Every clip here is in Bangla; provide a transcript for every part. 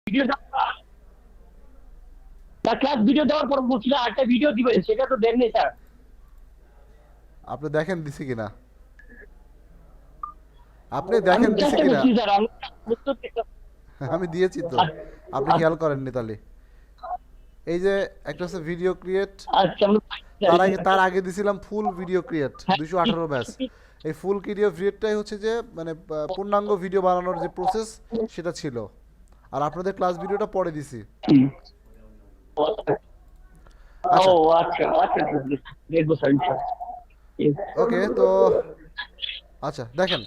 ভিডিও তার ক্লাস ভিডিও দেওয়ার পর বলছিল আরেকটা ভিডিও দিবেন, সেটা তো দেননি স্যার। আপনি দেখেন দিছি কিনা, আপনি আমি দেখেন দিছি চেষ্টা কিনা। করছি স্যার, আমি উত্তর আমি দিয়েছি তো, আপনি খেয়াল করেননি তাহলে। এই যে একটা হচ্ছে ভিডিও ক্রিয়েট, আচ্ছা আমরা তার আগে দিছিলাম ফুল ভিডিও ক্রিয়েট হ্যাঁ, 218 ব্যাচ। এই ফুল ভিডিও ক্রিয়েটটাই হচ্ছে যে মানে পূর্ণাঙ্গ ভিডিও বানানোর যে প্রসেস সেটা ছিল। আর আপনাদের ক্লাস ভিডিওটা পরে দিছি। ও আচ্ছা, আচ্ছা আচ্ছা, দেখবো স্যার ইনশাআল্লাহ। ওকে তো। আচ্ছা দেখেন,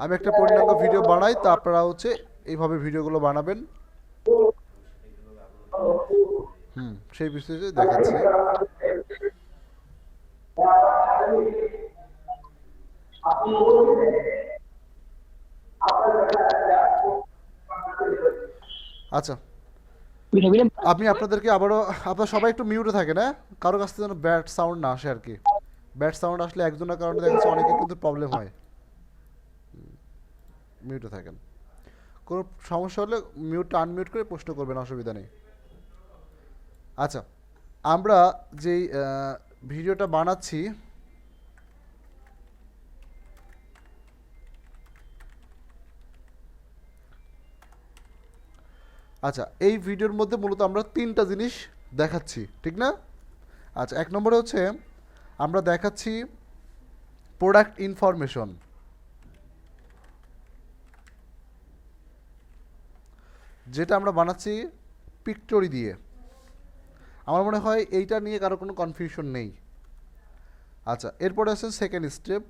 আমি একটা পূর্ণাঙ্গ ভিডিও বানাই, তো আপনারা হচ্ছে এইভাবে ভিডিওগুলো বানাবেন। সেই বিষয়ে দেখাচ্ছি। আচ্ছা, আমি আপনাদেরকে আবারও, আপনারা সবাই একটু মিউটে থাকেন, হ্যাঁ, কারো কাছ থেকে যেন ব্যাড সাউন্ড না আসে আর কি। ব্যাড সাউন্ড আসলে একজনের কারণে দেখা যাচ্ছে অনেকের কিন্তু প্রবলেম হয়। মিউটে থাকেন, কোনো সমস্যা হলে মিউটটা আনমিউট করে প্রশ্ন করবেন, অসুবিধা নেই। আচ্ছা, আমরা যেই ভিডিওটা বানাচ্ছি, আচ্ছা এই ভিডিওর মধ্যে মূলত আমরা তিনটা জিনিস দেখাচ্ছি, ঠিক না? আচ্ছা, এক নম্বরে হচ্ছে আমরা দেখাচ্ছি প্রোডাক্ট ইনফরমেশন, যেটা আমরা বানাচ্ছি পিকটোরি দিয়ে। আমার মনে হয় এইটা নিয়ে কারো কোনো কনফিউশন নেই। আচ্ছা, এরপরে আছে সেকেন্ড স্টেপ,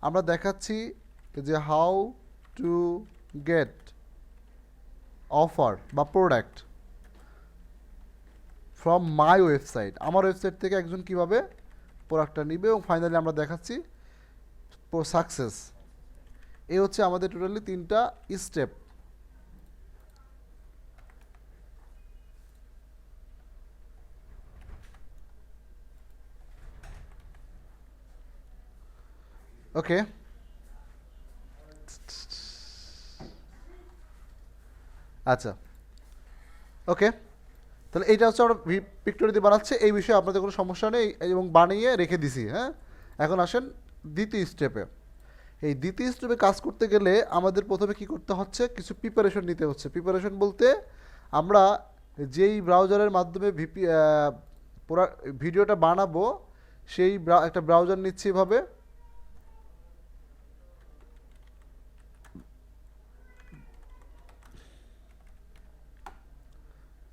আমরা দেখাচ্ছি যে হাউ টু গেট অফার বা প্রোডাক্ট ফ্রম মাই ওয়েবসাইট, আমার ওয়েবসাইট থেকে একজন কিভাবে প্রোডাক্টটা নিবে, এবং ফাইনালি আমরা দেখাচ্ছি সাকসেস। এই হচ্ছে আমাদের টোটালি তিনটা স্টেপ। ওকে, আচ্ছা, ওকে, তাহলে এইটা হচ্ছে আমরা পিক্টোরি দিয়ে বানাচ্ছি, এই বিষয়ে আপনাদের কোনো সমস্যা নেই এবং বানিয়ে রেখে দিছি, হ্যাঁ। এখন আসেন দ্বিতীয় স্টেপে। এই দ্বিতীয় স্টেপে কাজ করতে গেলে আমাদের প্রথমে কি করতে হচ্ছে, কিছু প্রিপারেশন নিতে হচ্ছে। প্রিপারেশন বলতে আমরা যেই ব্রাউজারের মাধ্যমে পুরা ভিডিওটা বানাবো, সেই একটা ব্রাউজার নিচ্ছি এভাবে।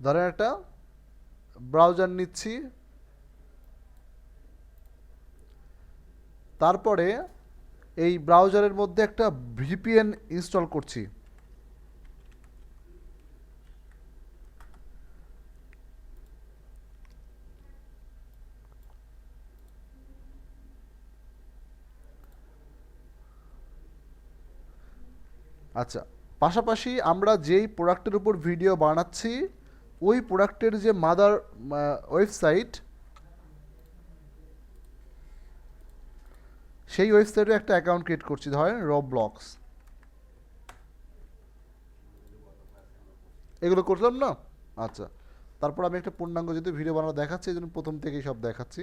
ধরেন একটা ব্রাউজার নিচ্ছি, তারপরে এই ব্রাউজারের মধ্যে একটা ভিপিএন ইনস্টল করছি। আচ্ছা, পাশাপাশি আমরা যেই প্রোডাক্টের উপর ভিডিও বানাচ্ছি, ওই প্রোডাক্টের যে মাদার ওয়েবসাইট, সেই ওয়েবসাইটে একটা অ্যাকাউন্ট ক্রিয়েট করছি, ধরেন রবলক্স। এগুলো করলাম না? আচ্ছা, তারপর আমি একটা পূর্ণাঙ্গ যদি ভিডিও বানানো দেখাচ্ছি, এই জন্য প্রথম থেকেই সব দেখাচ্ছি।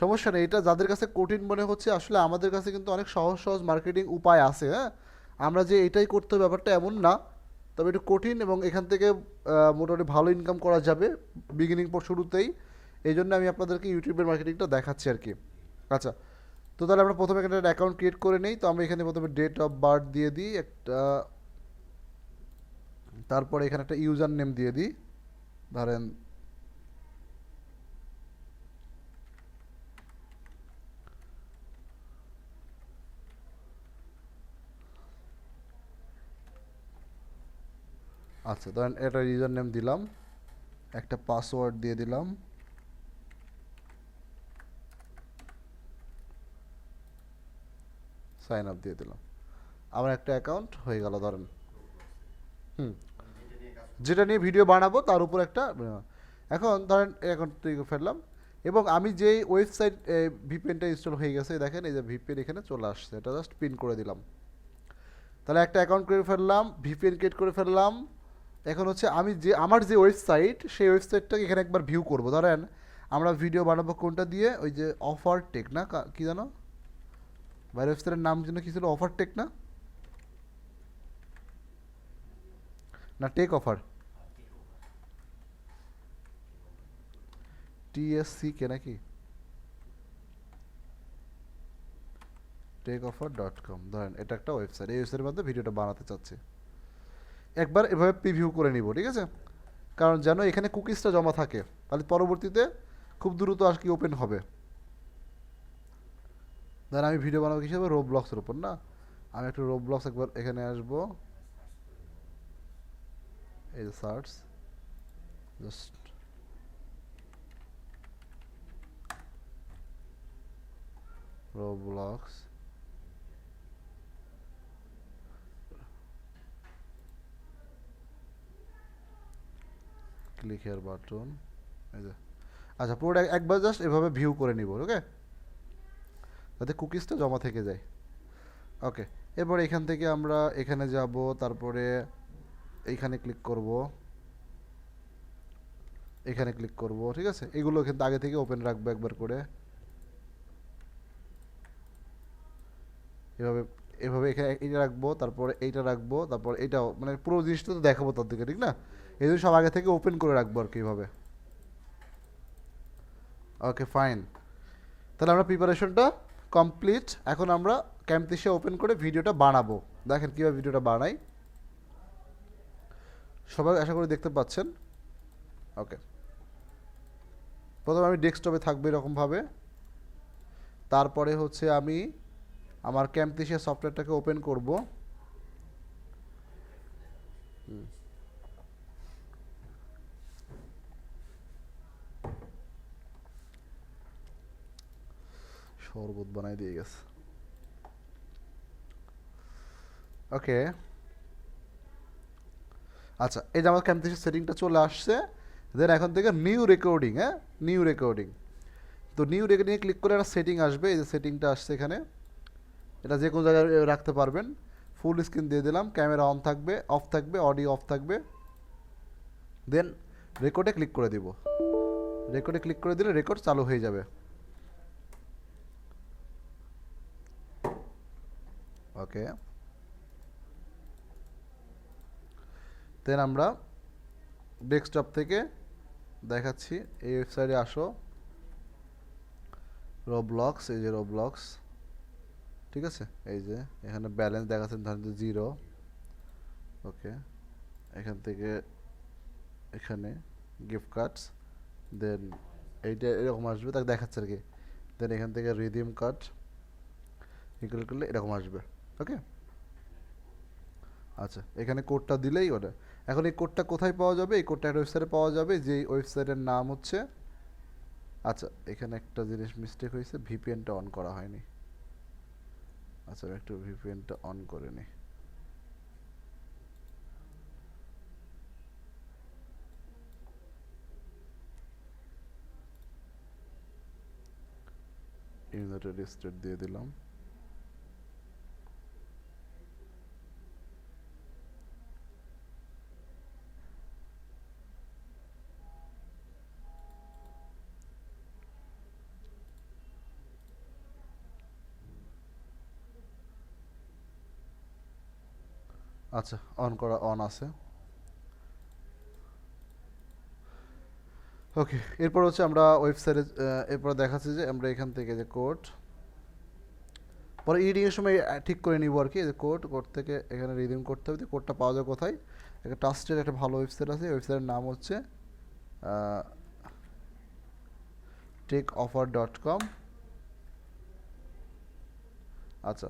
সমস্যা নেই, এটা যাদের কাছে কঠিন মনে হচ্ছে, আসলে আমাদের কাছে কিন্তু অনেক সহজ সহজ মার্কেটিং উপায় আছে, হ্যাঁ। আমরা যে এটাই করতে হবে ব্যাপারটা এমন না, তবে একটু কঠিন, এবং এখান থেকে মোটামুটি ভালো ইনকাম করা যাবে বিগিনিং পর শুরুতেই। এই জন্য আমি আপনাদেরকে ইউটিউবের মার্কেটিংটা দেখাচ্ছি আর কি। আচ্ছা, তো তাহলে আমরা প্রথমে এখানে একটা অ্যাকাউন্ট ক্রিয়েট করে নেই। তো আমরা এখানে প্রথমে ডেট অফ বার্থ দিয়ে দিই একটা, তারপরে এখানে একটা ইউজার নেম দিয়ে দিই, ধরেন আচ্ছা, ধরেন এটা ইউজার নেম দিলাম, একটা পাসওয়ার্ড দিয়ে দিলাম, সাইন আপ দিয়ে দিলাম। আমার একটা অ্যাকাউন্ট হয়ে গেল ধরেন। হুম, যেটা নিয়ে ভিডিও বানাবো তার উপর একটা এখন ধরেন অ্যাকাউন্ট তৈরি করে ফেললাম। এবং আমি যেই ওয়েবসাইট ভিপিএনটা ইনস্টল হয়ে গেছে, দেখেন এই যে ভিপিএন এখানে চলে আসছে, এটা জাস্ট পিন করে দিলাম। তাহলে একটা অ্যাকাউন্ট করে ফেললাম, ভিপিএন ক্রিয়েট করে ফেললাম। এখন হচ্ছে আমি যে আমার যে ওয়েবসাইট, সেই ওয়েবসাইটটাকে এখানে একবার ভিউ করব। ধরেন আমরা ভিডিও বানাবো কোনটা দিয়ে, ওই যে অফার টেক না, কি জানো বাইরে ওয়েবসাইটের নাম যেন কি ছিল, অফার টেক না, না টেক অফার, টিএসসি কে নাকি, টেকঅফার.com। ধরেন এটা একটা ওয়েবসাইট, এই ওয়েবসাইটের মধ্যে ভিডিওটা বানাতে চাচ্ছি। একবার এভাবে প্রিভিউ করে নিব, ঠিক আছে? কারণ যেন এখানে কুকিজটা জমা থাকে, তাহলে পরবর্তীতে খুব দ্রুত আর কি ওপেন হবে। ধরেন আমি ভিডিও বানাবো হিসেবে রোবলক্সের উপর না, আমি একটু রোবলক্স একবার এখানে আসবো, এই যে search, just Roblox, click here button, এই যে। আচ্ছা, পুরোটা একবার জাস্ট এভাবে ভিউ করে নিব, ওকে, যাতে কুকিজটা জমা থেকে যায়। ওকে, এরপর এখান থেকে আমরা এখানে যাব, তারপরে এইখানে ক্লিক করব, এখানে ক্লিক করব, ঠিক আছে? এগুলো কিন্তু আগে থেকে ওপেন রাখবো একবার করে, এভাবে এভাবে এখানে এইটা রাখবো, তারপরে এইটা রাখবো, তারপর এটাও, মানে পুরো জিনিসটা তো দেখাবো তার দিকে, ঠিক না? এই জন্য সব আগে থেকে ওপেন করে রাখবো আর কি এইভাবে। ওকে ফাইন, তাহলে আমরা প্রিপারেশনটা কমপ্লিট। এখন আমরা ক্যাম্পটিশে ওপেন করে ভিডিওটা বানাবো। দেখেন কীভাবে ভিডিওটা বানাই, সবাই আশা করি দেখতে পাচ্ছেন। ওকে, প্রথমে আমি ডেস্কটপে থাকবে এরকমভাবে, তারপরে হচ্ছে আমি আমার ক্যাম্পটিশে সফটওয়্যারটাকে ওপেন করব। শরবত বানাই দিয়ে গেছে। ওকে, আচ্ছা, এই যে আমার ক্যাম্পটিশে সেটিংটা চলে আসছে। দেন এখন থেকে নিউ রেকর্ডিং, হ্যাঁ, নিউ রেকর্ডিং। তো নিউ রেকর্ডিংয়ে ক্লিক করে একটা সেটিং আসবে, এই যে সেটিংটা আসছে এখানে, এটা যে কোনো জায়গায় রাখতে পারবেন। ফুল স্ক্রিন দিয়ে দিলাম, ক্যামেরা অন থাকবে, অফ থাকবে, অডিও অফ থাকবে। দেন রেকর্ডে ক্লিক করে দিব, রেকর্ডে ক্লিক করে দিলে রেকর্ড চালু হয়ে যাবে। ওকে, দেন আমরা ডেস্কটপ থেকে দেখাচ্ছি, এই ওয়েবসাইটে আসো, রোবলক্স, এই যে রোবলক্স, ঠিক আছে? এই যে এখানে ব্যালেন্স দেখাচ্ছেন, ধরেন যে 0। ওকে, এখান থেকে এখানে গিফট কার্ডস, দেন এইটা এরকম আসবে, তাকে দেখাচ্ছে আর কি। দেন এখান থেকে রিডিম কার্ড ইকুয়াল করলে এরকম আসবে। ওকে, আচ্ছা, এখানে কোডটা দিলেই ওটা। এখন এই কোডটা কোথায় পাওয়া যাবে? এই কোডটা একটা ওয়েবসাইটে পাওয়া যাবে, যে ওয়েবসাইটের নাম হচ্ছে, আচ্ছা এখানে একটা জিনিস মিস্টেক হয়েছে, ভিপিএনটা অন করা হয়নি। আচ্ছা, আমি একটু ভিপিএনটা অন করে নিই। ইউনাইটেড স্টেট দিয়ে দিলাম। আচ্ছা, অন করা অন আছে। ওকে, এরপর হচ্ছে আমরা ওয়েবসাইটে, এরপর দেখাচ্ছি যে আমরা এখান থেকে যে কোড, পরে এডিংয়ের সময় ঠিক করে নিব আর কি। যে কোড থেকে এখানে রিডিম করতে হবে, কোডটা পাওয়া যায় কোথায়? একটা ট্রাস্টেড একটা ভালো ওয়েবসাইট আছে, ওয়েবসাইটের নাম হচ্ছে টেকঅফার.com। আচ্ছা,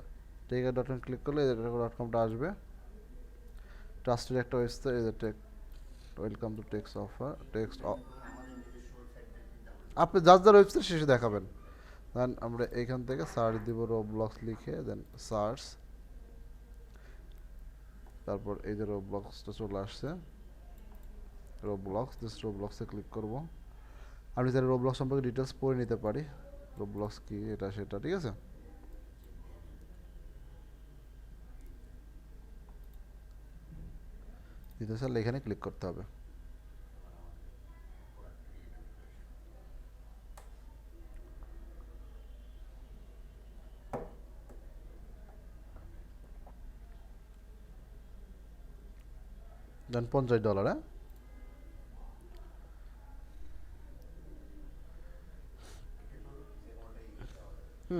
টেকঅফার.com ক্লিক করলে টেকঅফার.comটা আসবে, ট্রাস্টেড একটা ওয়েবসাইট। এই যে ওয়েলকাম টু টেক্স অফার, আপনি যার ওয়েবসাইট শেষে দেখাবেন। দেন আমরা এখান থেকে সার্চ দিব, রোবলক্স লিখে, দেন সার্চ, তারপর এই যে রোবলক্সটা চলে আসছে, রোবলক্স, জাস্ট রোবলক্সে ক্লিক করব। আমি যারা রোবলক্স সম্পর্কে ডিটেলস পড়ে নিতে পারি, রোবলক্স কি এটা সেটা, ঠিক আছে? দিতে চাইলে এখানে ক্লিক করতে হবে। দেন $50, হ্যাঁ।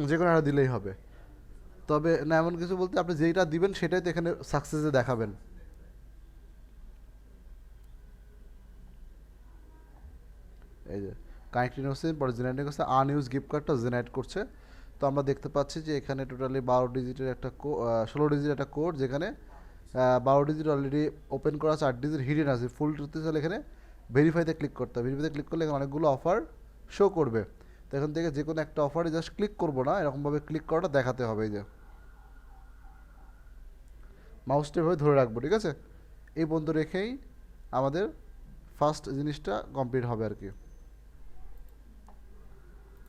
যে কোনো একটা দিলেই হবে। তবে না, এমন কিছু বলতে আপনি যেইটা দিবেন সেটাই তো এখানে সাকসেসে দেখাবেন। এই যে কানেক্টিং হচ্ছে, পরে জেনারেট করছে, আনইউজ গিফট কার্ডটা জেনারেট করছে। তো আমরা দেখতে পাচ্ছি যে এখানে টোটালি 12 ডিজিটের একটা 16 ডিজিটের একটা কোড, যেখানে 12 ডিজিট অলরেডি ওপেন করা আছে, 8 ডিজিট হিডেন আছে। ফুল করতে চাইলে এখানে ভেরিফাইতে ক্লিক করতে হবে। ভেরিফাইতে ক্লিক করলে এখানে অনেকগুলো অফার শো করবে। তো এখান থেকে যে কোনো একটা অফারে জাস্ট ক্লিক করবো না, এরকমভাবে ক্লিক করাটা দেখাতে হবে। এই যে মাউসটা এভাবে ধরে রাখবো, ঠিক আছে। এই বন্ধ রেখেই আমাদের ফার্স্ট জিনিসটা কমপ্লিট হবে আর কি।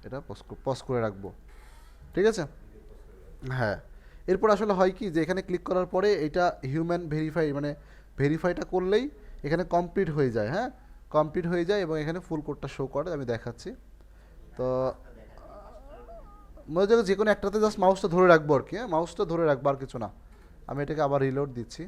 এটা পজ করে রাখবো, ঠিক আছে। হ্যাঁ, এরপর আসলে হয় কি যে এখানে ক্লিক করার পরে এটা হিউম্যান ভেরিফাই, মানে ভেরিফাইটা করলেই এখানে কমপ্লিট হয়ে যায়। হ্যাঁ, কমপ্লিট হয়ে যায় এবং এখানে ফুল কোডটা শো করে, আমি দেখাচ্ছি। তো মনে হচ্ছে যে কোনো একটাতে জাস্ট মাউসটা ধরে রাখবো আর কি। হ্যাঁ, মাউসটা ধরে রাখবো, আর কিছু না। আমি এটাকে আবার রিলোড দিচ্ছি।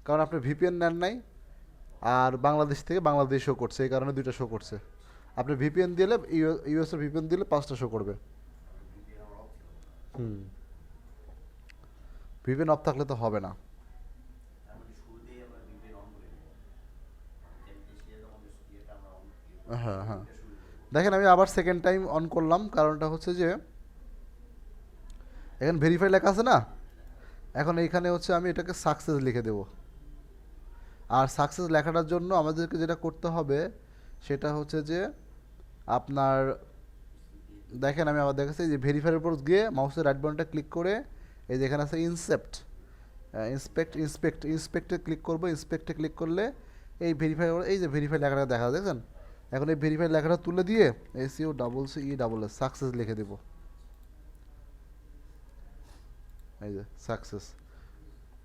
কারণ আপনি ভিপিএন নেন নাই, আর বাংলাদেশ থেকে বাংলাদেশ শো করছে, এই কারণে দুইটা শো করছে। আপনি ভিপিএন দিলে, ইউএস এর ভিপিএন দিলে 5টা শো করবে। হুম, ভিপিএন অফ থাকলে তো হবে না। হ্যাঁ হ্যাঁ, দেখেন আমি আবার সেকেন্ড টাইম অন করলাম, কারণটা হচ্ছে যে এখানে ভেরিফাই লেখা আছে না, এখন এইখানে হচ্ছে আমি এটাকে সাকসেস লিখে দেব। আর সাকসেস লেখাটার জন্য আমাদেরকে যেটা করতে হবে সেটা হচ্ছে যে আপনার, দেখেন আমি আবার দেখাচ্ছি যে ভেরিফাইয়ের উপর গিয়ে মাউসের রাইট বাটনটা ক্লিক করে এই যে এখানে আছে ইন্সপেক্টে ক্লিক করবো। ইন্সপেক্টে ক্লিক করলে এই ভেরিফাই, এই যে ভেরিফাই লেখাটা দেখা দেখছেন। এখন এই ভেরিফাই লেখাটা তুলে দিয়ে SUCCE সাকসেস লিখে দেব। এই যে সাকসেস।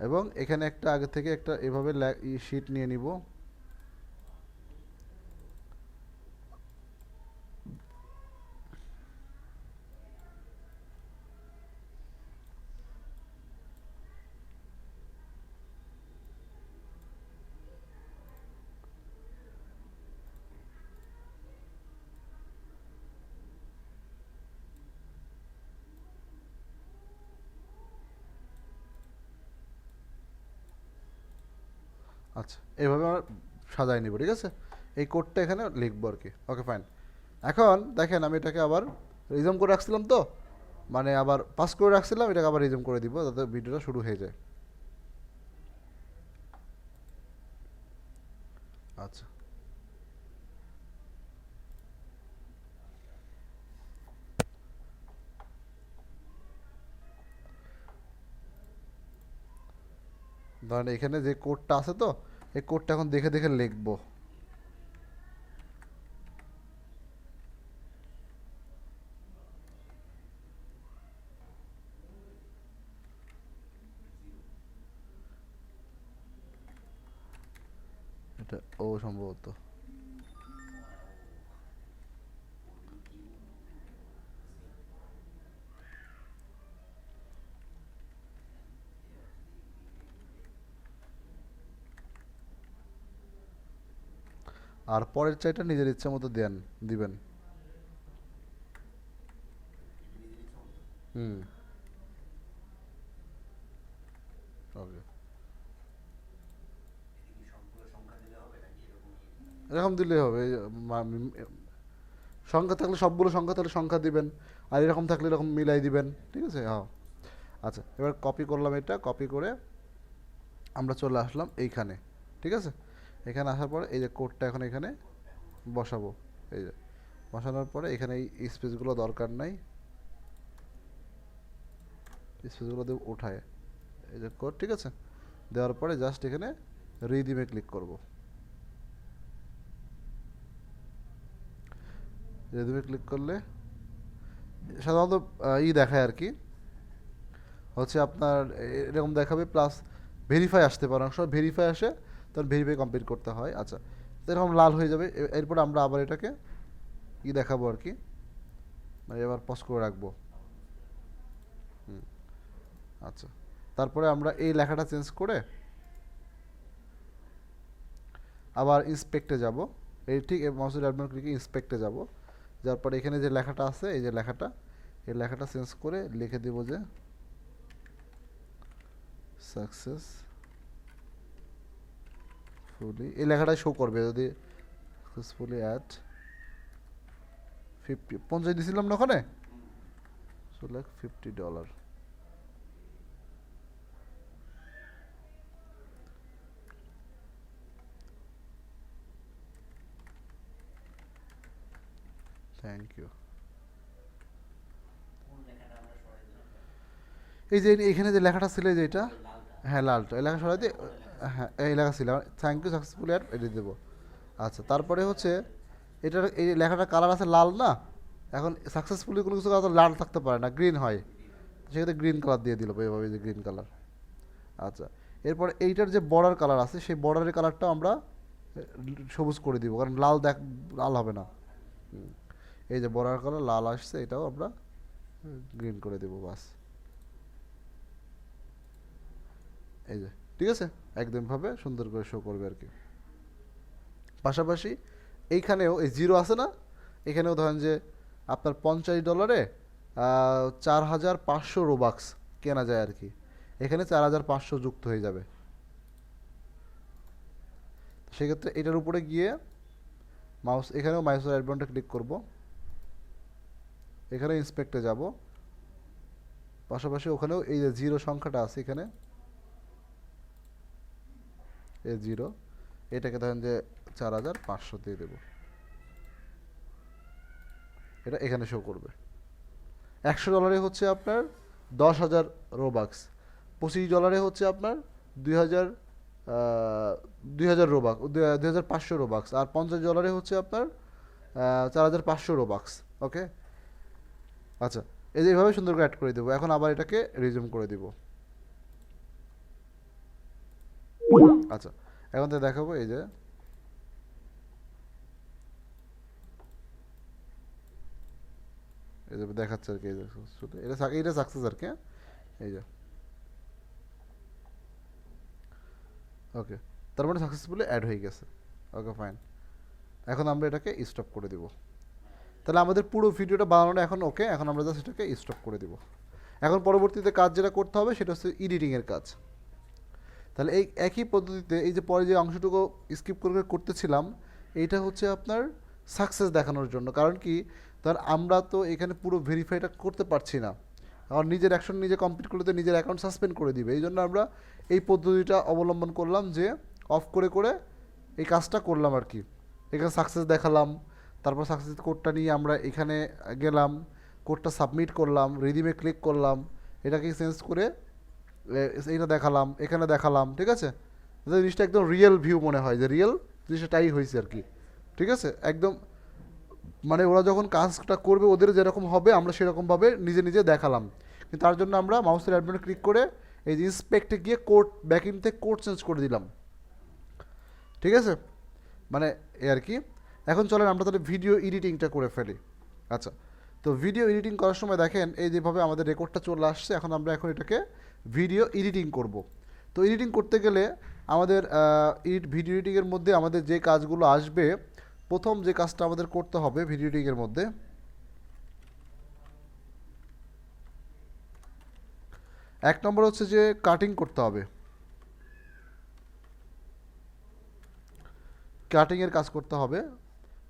এবং এখানে একটা আগে থেকে একটা এভাবে শিট নিয়ে নিব। আচ্ছা, এইভাবে আমরা সাজাই নিব, ঠিক আছে। এই কোডটা এখানে লিখবো আর কি। Okay fine. এখন দেখেন আমি এটাকে আবার রিজম করে রাখছিলাম, তো মানে আবার পাস করে রাখছিলাম, এটাকে আবার রিজম করে দিব যাতে ভিডিওটা শুরু হয়ে যায়। আচ্ছা, ধরেন এখানে যে কোডটা আছে, তো এই কোডটা এখন দেখে দেখে লিখবো। এটা ও সম্ভবত আর পরের চাইটা নিজের ইচ্ছা মতো দিবেন। হুম, ওকে, এরকম দিলেই হবে। সংখ্যা থাকলে সবগুলো সংখ্যা থাকলে সংখ্যা দিবেন, আর এরকম থাকলে এরকম মিলাই দিবেন, ঠিক আছে। হ্যাঁ, আচ্ছা, এবার কপি করলাম, এটা কপি করে আমরা চলে আসলাম এইখানে, ঠিক আছে। এখানে আসার পরে এই যে কোডটা এখন এখানে বসাবো। এই যে বসানোর পরে এখানে এই স্পেসগুলো দরকার নাই, স্পেসগুলো দিয়ে উঠায় এই যে কোড, ঠিক আছে। দেওয়ার পরে জাস্ট এখানে রিডিমে ক্লিক করব। রেজুমে ক্লিক করলে সাধারণত দেখায় আর কি, হচ্ছে আপনার এরকম দেখাবে, প্লাস ভেরিফাই আসতে পারে, অনেক সময় ভেরিফাই আসে, তখন ভেরিফাই কমপ্লিট করতে হয়। আচ্ছা, তো এরকম লাল হয়ে যাবে। এরপর আমরা আবার এটাকে দেখাবো আর কি, মানে এবার পজ করে রাখবো। আচ্ছা, তারপরে আমরা এই লেখাটা চেঞ্জ করে আবার ইন্সপেক্টে যাব। এই ঠিক মাউসের রাইট বাটন ক্লিকে ইন্সপেক্টে যাব, যার পরে এখানে যে লেখাটা আছে, এই যে লেখাটা, এই লেখাটা চেঞ্জ করে লিখে দেব যে সাকসেসফুলি, এই লেখাটাই শো করবে যদি সাকসেসফুলি অ্যাট 50 দিছিলাম না ওখানে, সো লাইক $50। Thank you. এই যে এখানে যে লেখাটা ছিল, যে এটা, হ্যাঁ লালটা, এই লেখা সরাই দিয়ে, হ্যাঁ এই লেখা ছিল, থ্যাংক ইউ সাকসেসফুলি অ্যাড, এটা দেবো। আচ্ছা, তারপরে হচ্ছে এটার এই লেখাটার কালার আছে লাল না, এখন সাকসেসফুলি কোনো কিছু কালার লাল থাকতে পারে না, গ্রিন হয়, সেক্ষেত্রে গ্রিন কালার দিয়ে দিল এইভাবে, যে গ্রিন কালার। আচ্ছা, এরপর এইটার যে বর্ডার কালার আছে, সেই বর্ডারের কালারটা আমরা সবুজ করে দিব, কারণ লাল হবে না। এই যে বর্ডার কালার লাল আসছে, এটাও আমরা গ্রিন করে দেবো, বাস। এই যে ঠিক আছে, একদমভাবে সুন্দর করে শো করবে আর কি। পাশাপাশি এইখানেও এই জিরো আছে না, এখানেও ধরেন যে আপনার $50 4,500 রোবাক্স কেনা যায় আর কি, এখানে 4,500 যুক্ত হয়ে যাবে। সেক্ষেত্রে এটার উপরে গিয়ে মাউস, এখানেও মাউসের রাইট বাটনটা ক্লিক করব, এখানে ইন্সপেক্টে যাব, পাশাপাশি ওখানেও এই যে জিরো সংখ্যাটা আছে এখানে, এই জিরো, এটাকে ধরেন যে 4,500 দিয়ে দেব, এটা এখানে শো করবে। $100 হচ্ছে আপনার 10,000 রোবাক্স, $25 হচ্ছে আপনার 2,000 2,000 রোবাক্স, 2,500 রোবাক্স, আর $50 হচ্ছে আপনার 4,500 রোবাক্স। ওকে, আচ্ছা, এই যে এইভাবে সুন্দর করে অ্যাড করে দেবো। এখন আবার এটাকে রিজিউম করে দিব। আচ্ছা, এখন তো দেখাবো, এই যে দেখাচ্ছে আর কি, এটা সাকসেস আর কি, এই যে ওকে, তার মানে সাকসেসফুলি অ্যাড হয়ে গেছে। ওকে ফাইন, এখন আমরা এটাকে স্টপ করে দিব। তাহলে আমাদের পুরো ভিডিওটা বানানো এখন ওকে, এখন আমরা জাস্ট এটাকে স্টপ করে দিব। এখন পরবর্তীতে কাজ যেটা করতে হবে সেটা হচ্ছে এডিটিংয়ের কাজ। তাহলে এই একই পদ্ধতিতে এই যে পরে যে অংশটুকু স্কিপ করে করতেছিলাম, এইটা হচ্ছে আপনার সাকসেস দেখানোর জন্য। কারণ কি, ধর আমরা তো এখানে পুরো ভেরিফাইটা করতে পারছি না, আর নিজের অ্যাকশন নিজে কমপ্লিট করলে তো নিজের অ্যাকাউন্ট সাসপেন্ড করে দিবে, এই জন্য আমরা এই পদ্ধতিটা অবলম্বন করলাম, যে অফ করে করে এই কাজটা করলাম আর কি। এখানে সাকসেস দেখালাম, তারপর সাকসেস কোডটা নিয়ে আমরা এখানে গেলাম, কোডটা সাবমিট করলাম, রিডিমে ক্লিক করলাম, এটাকে চেঞ্জ করে এইটা দেখালাম, এখানে দেখালাম, ঠিক আছে, যাতে জিনিসটা একদম রিয়েল ভিউ মনে হয়, যে রিয়েল জিনিসটাই হয়েছে আর কি। ঠিক আছে, একদম মানে ওরা যখন কাজটা করবে ওদের যেরকম হবে আমরা সেরকমভাবে নিজে নিজে দেখালাম। কিন্তু তার জন্য আমরা মাউসের অ্যাডমিনে ক্লিক করে এই যে ইন্সপেক্টে গিয়ে কোড ব্যাকইন থেকে কোড চেঞ্জ করে দিলাম। ঠিক আছে, মানে এ আর কি। এখন চলেন আমরা তাহলে ভিডিও এডিটিংটা করে ফেলি। আচ্ছা, তো ভিডিও এডিটিং করার সময় দেখেন এই যেভাবে আমাদের রেকর্ডটা চলে আসছে, এখন আমরা এটাকে ভিডিও এডিটিং করব। তো এডিটিং করতে গেলে আমাদের ভিডিও এডিটিংয়ের মধ্যে আমাদের যে কাজগুলো আসবে, প্রথম যে কাজটা আমাদের করতে হবে ভিডিও এডিটিংয়ের মধ্যে, এক নম্বর হচ্ছে যে কাটিং করতে হবে, কাটিংয়ের কাজ করতে হবে।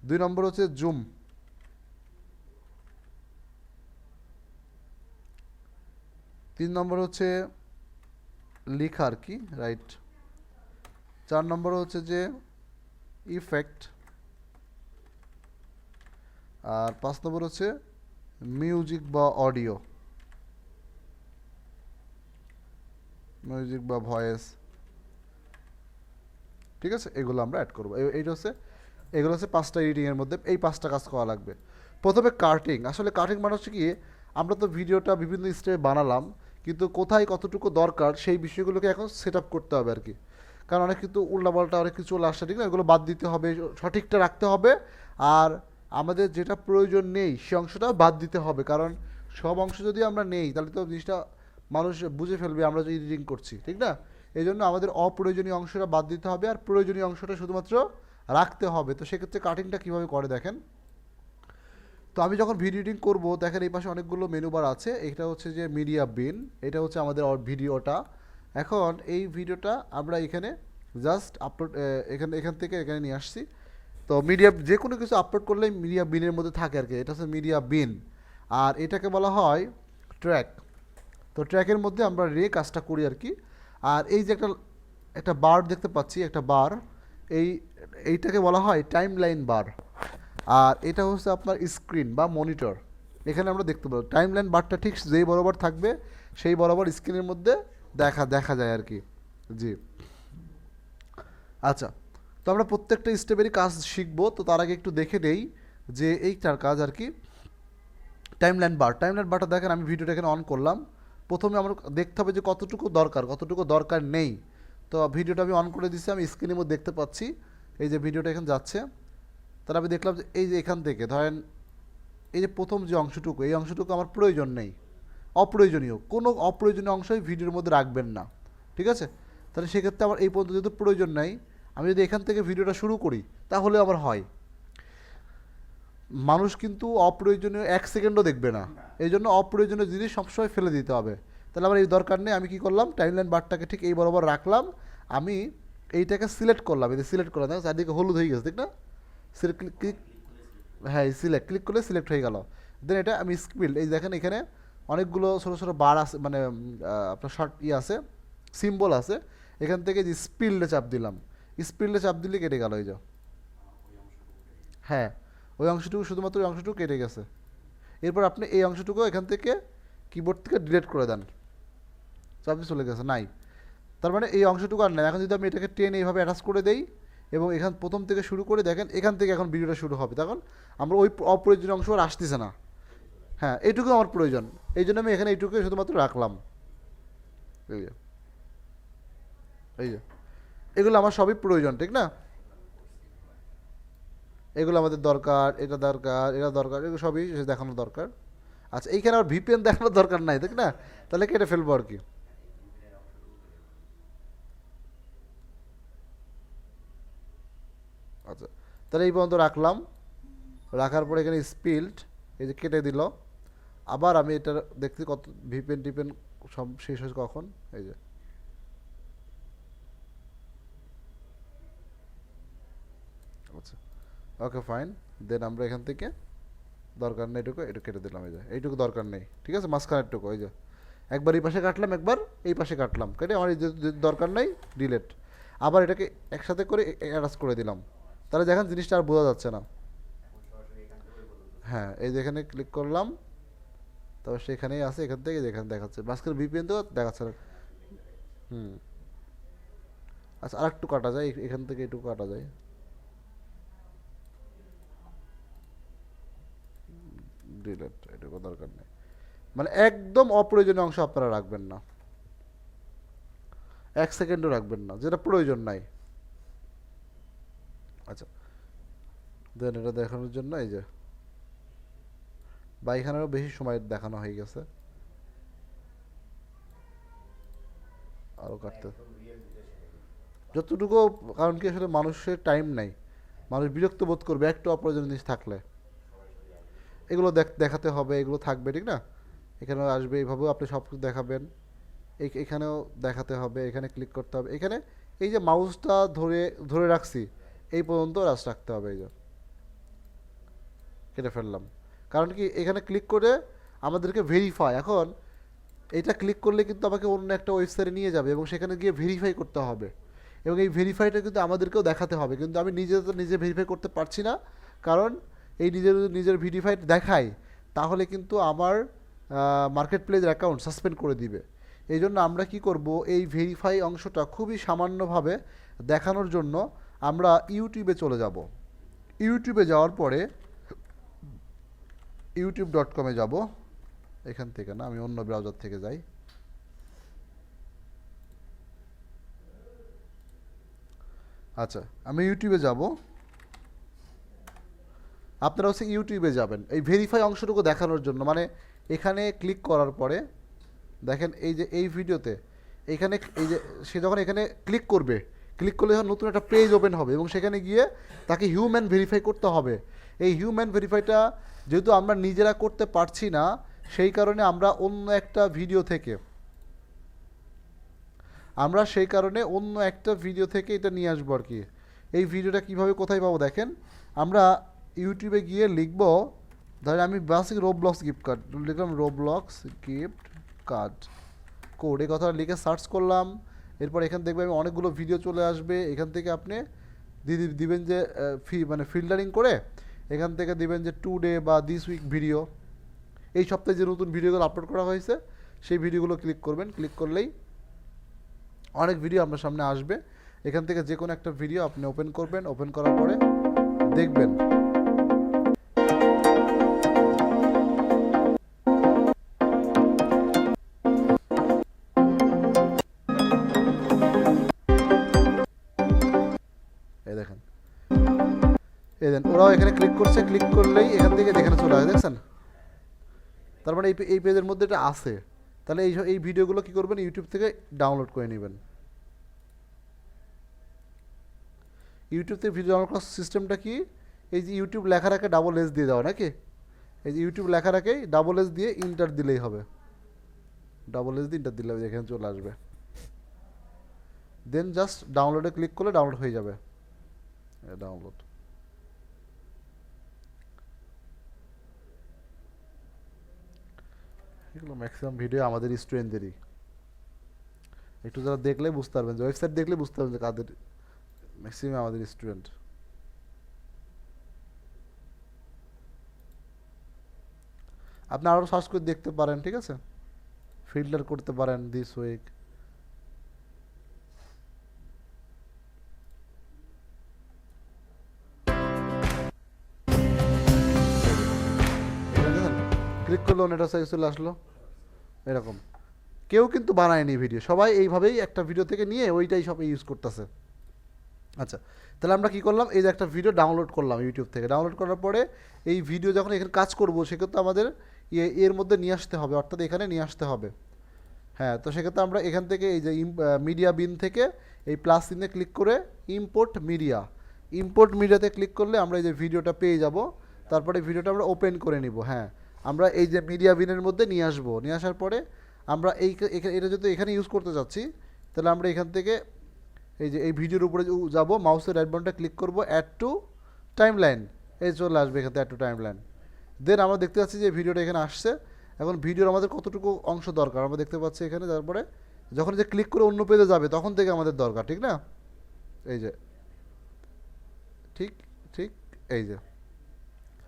2 নম্বর হচ্ছে জুম, 3 নম্বর হচ্ছে লেখা আর কি, রাইট। 4 নম্বর হচ্ছে যে ইফেক্ট, আর 5 নম্বর হচ্ছে মিউজিক বা অডিও, মিউজিক বা ভয়েস। ঠিক আছে, এগুলো আমরা অ্যাড করবো। এইটা হচ্ছে, এগুলো হচ্ছে 5টা এডিটিংয়ের মধ্যে এই 5টা কাজ করা লাগবে। প্রথমে কাটিং, আসলে কাটিং মানে হচ্ছে কি, আমরা তো ভিডিওটা বিভিন্ন স্টেপে বানালাম, কিন্তু কোথায় কতটুকু দরকার সেই বিষয়গুলোকে এখন সেট আপ করতে হবে আর কি। কারণ অনেক কিন্তু উল্টাপাল্টা অনেক কিছু চলে আসছে, ঠিক না, এগুলো বাদ দিতে হবে, সঠিকটা রাখতে হবে। আর আমাদের যেটা প্রয়োজন নেই সে অংশটা বাদ দিতে হবে, কারণ সব অংশ যদি আমরা নেই তাহলে তো জিনিসটা মানুষ বুঝে ফেলবে আমরা যে এডিটিং করছি, ঠিক না। এই জন্য আমাদের অপ্রয়োজনীয় অংশটা বাদ দিতে হবে আর প্রয়োজনীয় অংশটা শুধুমাত্র রাখতে হবে। তো সেক্ষেত্রে কাটিংটা কীভাবে করে দেখেন। তো আমি যখন ভিডিও এডিটিং করবো, দেখেন এই পাশে অনেকগুলো মেনু বার আছে, এটা হচ্ছে যে মিডিয়া বিন, এটা হচ্ছে আমাদের ভিডিওটা। এখন এই ভিডিওটা আমরা এখানে জাস্ট আপলোড, এখান থেকে এখানে নিয়ে আসছি। তো মিডিয়া যে কোনো কিছু আপলোড করলে মিডিয়া বিনের মধ্যে থাকে আর কি, এটা হচ্ছে মিডিয়া বিন। আর এটাকে বলা হয় ট্র্যাক। তো ট্র্যাকের মধ্যে আমরা কাজটা করি আর কি। আর এই যে একটা একটা বার দেখতে পাচ্ছি, একটা বার, এইটাকে বলা হয় টাইম লাইন বার। আর এটা হচ্ছে আপনার স্ক্রিন বা মনিটর, এখানে আমরা দেখতে পাবো টাইম লাইন বারটা ঠিক যেই বরাবর থাকবে সেই বরাবর স্ক্রিনের মধ্যে দেখা যায় আর কি। জি, আচ্ছা। তো আমরা প্রত্যেকটা স্টেপেরই কাজ শিখবো, তো তার আগে একটু দেখে নেই যে এইটার কাজ আর কি। টাইম লাইন বারটা দেখেন, আমি ভিডিওটা এখানে অন করলাম। প্রথমে আমার দেখতে হবে যে কতটুকু দরকার নেই। তো ভিডিওটা আমি অন করে দিচ্ছি, আমি স্ক্রিনের মধ্যে দেখতে পাচ্ছি এই যে ভিডিওটা এখানে যাচ্ছে। তাহলে আমি দেখলাম যে এই যে এখান থেকে ধরেন এই যে প্রথম যে অংশটুকু, এই অংশটুকু আমার প্রয়োজন নেই, অপ্রয়োজনীয় কোনো অপ্রয়োজনীয় অংশই ভিডিওর মধ্যে রাখবেন না, ঠিক আছে। তাহলে সেক্ষেত্রে আমার এই পর্যন্ত যেহেতু প্রয়োজন নাই, আমি যদি এখান থেকে ভিডিওটা শুরু করি তাহলে আমার হয়। মানুষ কিন্তু অপ্রয়োজনীয় 1 সেকেন্ডও দেখবে না, এই জন্য অপ্রয়োজনীয় জিনিস সবসময় ফেলে দিতে হবে। তাহলে আমার এই দরকার নেই, আমি কি করলাম, টাইমলাইন বারটাকে ঠিক এই বরাবর রাখলাম। আমি এইটাকে সিলেক্ট করলাম, এই সিলেক্ট করলাম, দেখো চারদিকে হলুদ হয়ে গেছে, ঠিক না। সিলেক্ট ক্লিক, হ্যাঁ ক্লিক করলে সিলেক্ট হয়ে গেল। দেন এটা আমি স্পিল, এই দেখেন এখানে অনেকগুলো ছোটো ছোটো বার আছে, মানে আপনার শর্ট আছে, সিম্বল আছে। এখান থেকে যে স্পিলটা চাপ দিলাম, স্পিলটা চাপ দিলে কেটে গেল, এই যে হ্যাঁ ওই অংশটুকু, শুধুমাত্র ওই অংশটুকু কেটে গেছে। এরপর আপনি এই অংশটুকু এখান থেকে কিবোর্ড থেকে ডিলিট করে দেন, চাপ দিয়ে চলে গেছে, নাই। তার মানে এই অংশটুকু আর নাই। এখন যদি আমি এটাকে টেন এইভাবে অ্যাটাচ করে দেই এবং এখান প্রথম থেকে শুরু করে দেখেন, এখান থেকে এখন ভিডিওটা শুরু হবে, তখন আমরা ওই অপ্রয়োজনীয় অংশ আর আসতেছে না। হ্যাঁ এইটুকু আমার প্রয়োজন, এই জন্য আমি এখানে এইটুকু শুধুমাত্র রাখলাম। এই যে এই যে এগুলো আমার সবই প্রয়োজন, ঠিক না। এগুলো আমাদের দরকার, এটা দরকার, এটা দরকার, এগুলো সবই দেখানোর দরকার। আচ্ছা এইখানে আর ভিপিএন দেখানোর দরকার নাই, ঠিক না, তাহলে কেটে ফেলবো আর কি। আচ্ছা, তাহলে এই পর্যন্ত রাখলাম, রাখার পরে এখানে স্পিল্ড, এই যে কেটে দিল। আবার আমি এটা দেখছি কত ভিপিএন টিপেন সব শেষ হয়েছে কখন, এই যে আচ্ছা ওকে ফাইন। দেন আমরা এখান থেকে দরকার নেই এটুকু, এটা কেটে দিলাম, এই যে এইটুকু দরকার নেই, ঠিক আছে, মাঝখানেরটুকু এই যে একবার এই পাশে কাটলাম, একবার এই পাশে কাটলাম, কেটে আমার এই যে দরকার নেই ডিলেট। আবার এটাকে একসাথে করে অ্যাটাচ করে দিলাম, তাহলে দেখেন জিনিসটা আর বোঝা যাচ্ছে না। হ্যাঁ এই যে এখানে ক্লিক করলাম, তবে সেখানেই আছে, এখান থেকে যেখানে দেখাচ্ছে মাঝখানে ভিপিএন তো দেখাচ্ছে না। হুম, আচ্ছা আর একটু কাটা যায়, এখান থেকে একটু কাটা যায়, ডিলেট, এটুকু দরকার নেই। মানে একদম অপ্রয়োজনীয় অংশ আপনারা রাখবেন না, 1 সেকেন্ডও রাখবেন না যেটা প্রয়োজন নাই। আচ্ছা দেন এটা দেখানোর জন্য এই যে বা এখানেও বেশি সময় দেখানো হয়ে গেছে, আরও কাটতে যতটুকু, কারণ কি আসলে মানুষের টাইম নাই, মানুষ বিরক্ত বোধ করবে একটু অপ্রয়োজনীয় জিনিস থাকলে। এগুলো দেখাতে হবে, এগুলো থাকবে, ঠিক না, এখানেও আসবে, এইভাবেও আপনি সব কিছু দেখাবেন। এখানেও দেখাতে হবে, এখানে ক্লিক করতে হবে, এখানে এই যে মাউসটা ধরে ধরে রাখছি এই পর্যন্ত রাখতে হবে, এই যে কেটে ফেললাম। কারণ কি এখানে ক্লিক করে আমাদেরকে ভেরিফাই, এখন এটা ক্লিক করলে কিন্তু আমাকে অন্য একটা ওয়েবসাইটে নিয়ে যাবে এবং সেখানে গিয়ে ভেরিফাই করতে হবে, এবং এই ভেরিফাইটা কিন্তু আমাদেরকেও দেখাতে হবে, কিন্তু আমি নিজে ভেরিফাই করতে পারছি না, কারণ এই নিজের ভেরিফাইড দেখাই তাহলে কিন্তু আমার মার্কেট প্লেস অ্যাকাউন্ট সাসপেন্ড করে দিবে। এই জন্য আমরা কি করব, এই ভেরিফাই অংশটা খুবই সামান্যভাবে দেখানোর জন্য আমরা ইউটিউবে চলে যাব। ইউটিউবে যাওয়ার পরে youtube.com-এ যাব, এখান থেকে না, আমি অন্য ব্রাউজার থেকে যাই। আচ্ছা, আমি ইউটিউবে যাব। আপনারা হচ্ছে ইউটিউবে যাবেন এই ভেরিফাই অংশটুকু দেখানোর জন্য, মানে এখানে ক্লিক করার পরে দেখেন এই যে এই ভিডিওতে এখানে এই যে সে যখন এখানে ক্লিক করবে, ক্লিক করলে যখন নতুন একটা পেজ ওপেন হবে এবং সেখানে গিয়ে তাকে হিউম্যান ভেরিফাই করতে হবে। এই হিউম্যান ভেরিফাইটা যেহেতু আমরা নিজেরা করতে পারছি না, সেই কারণে আমরা অন্য একটা ভিডিও থেকে এটা নিয়ে আসবো আর কি। এই ভিডিওটা কিভাবে কোথায় পাবো দেখেন, আমরা ইউটিউবে গিয়ে লিখব, ধরেন আমি বেসিক রোবলক্স গিফট কার্ড লিখলাম, রোবলক্স গিফট কার্ড কোড, এই কথাটা লিখে সার্চ করলাম। এরপর এখান দেখবে আমি অনেকগুলো ভিডিও চলে আসবে, এখান থেকে আপনি দিবেন যে মানে ফিল্টারিং করে এখান থেকে দিবেন যে টুডে বা দিস উইক ভিডিও, এই সপ্তাহে যে নতুন ভিডিওগুলো আপলোড করা হয়েছে সেই ভিডিওগুলো ক্লিক করবেন। ক্লিক করলেই অনেক ভিডিও আপনার সামনে আসবে। এখান থেকে যে কোনো একটা ভিডিও আপনি ওপেন করবেন, ওপেন করার পরে দেখবেন এই দেখেন, এই দেন ওরাও এখানে ক্লিক করছে, ক্লিক করলেই এখান থেকে এখানে চলে আসে, দেখছেন? তার মানে এই পেজের মধ্যে এটা আছে। তাহলে এই ভিডিওগুলো কি করবেন, ইউটিউব থেকে ডাউনলোড করে নেবেন। ইউটিউব থেকে ভিডিও ডাউনলোড করার সিস্টেমটা কি, এই যে ইউটিউব লেখার আগে ডাবল এস দিয়ে দেওয়া নাকি, এই যে ইউটিউব লেখার আগে ডাবল এস দিয়ে ইন্টার দিলেই হবে, ডাবল এস দিয়ে ইন্টার দিলে এখানে চলে আসবে। দেন জাস্ট ডাউনলোডে ক্লিক করলে ডাউনলোড হয়ে যাবে। ডাউনলোড এগুলো ম্যাক্সিমাম ভিডিও আমাদের স্টুডেন্টদেরই, একটু যারা দেখলে বুঝতে পারবেন, যে ওয়েবসাইট দেখলে বুঝতে পারবেন যে কাদের, ম্যাক্সিমাম আমাদের স্টুডেন্ট। আপনি আরও সার্চ করে দেখতে পারেন, ঠিক আছে, ফিল্টার করতে পারেন দিস উইক। ক্লিক করলে অনেকটা সাইজ চলে আসলো এরকম। কেউ কিন্তু বানায়নি ভিডিও, সবাই এইভাবেই একটা ভিডিও থেকে নিয়ে ওইটাই সব ইউজ করতেছে। আচ্ছা, তাহলে আমরা কি করলাম, এই যে একটা ভিডিও ডাউনলোড করলাম ইউটিউব থেকে, ডাউনলোড করার পরে এই ভিডিও যখন এখানে কাজ করবো সেক্ষেত্রে আমাদের এর মধ্যে নিয়ে আসতে হবে, অর্থাৎ এখানে নিয়ে আসতে হবে। হ্যাঁ, তো সেক্ষেত্রে আমরা এখান থেকে এই যে মিডিয়া বিন থেকে এই প্লাস চিহ্নে ক্লিক করে ইম্পোর্ট মিডিয়াতে ক্লিক করলে আমরা এই যে ভিডিওটা পেয়ে যাব। তারপরে ভিডিওটা আমরা ওপেন করে নিব। হ্যাঁ, আমরা এই যে মিডিয়া বিনের মধ্যে নিয়ে আসবো, নিয়ে আসার পরে আমরা এটা যদি এখানে ইউজ করতে যাচ্ছি, তাহলে আমরা এখান থেকে এই যে এই ভিডিওর উপরে যাব, মাউসের রাইট বাটনটা ক্লিক করব, অ্যাড টু টাইমলাইন, এই চলে আসবে এখানে অ্যাড টু টাইমলাইন। দেন আমরা দেখতে পাচ্ছি যে ভিডিওটা এখানে আসছে। এখন ভিডিওর আমাদের কতটুকু অংশ দরকার আমরা দেখতে পাচ্ছি এখানে, তারপরে যখন যে ক্লিক করে অন্য পেজে যাবে তখন থেকে আমাদের দরকার, ঠিক না? এই যে ঠিক ঠিক এই যে,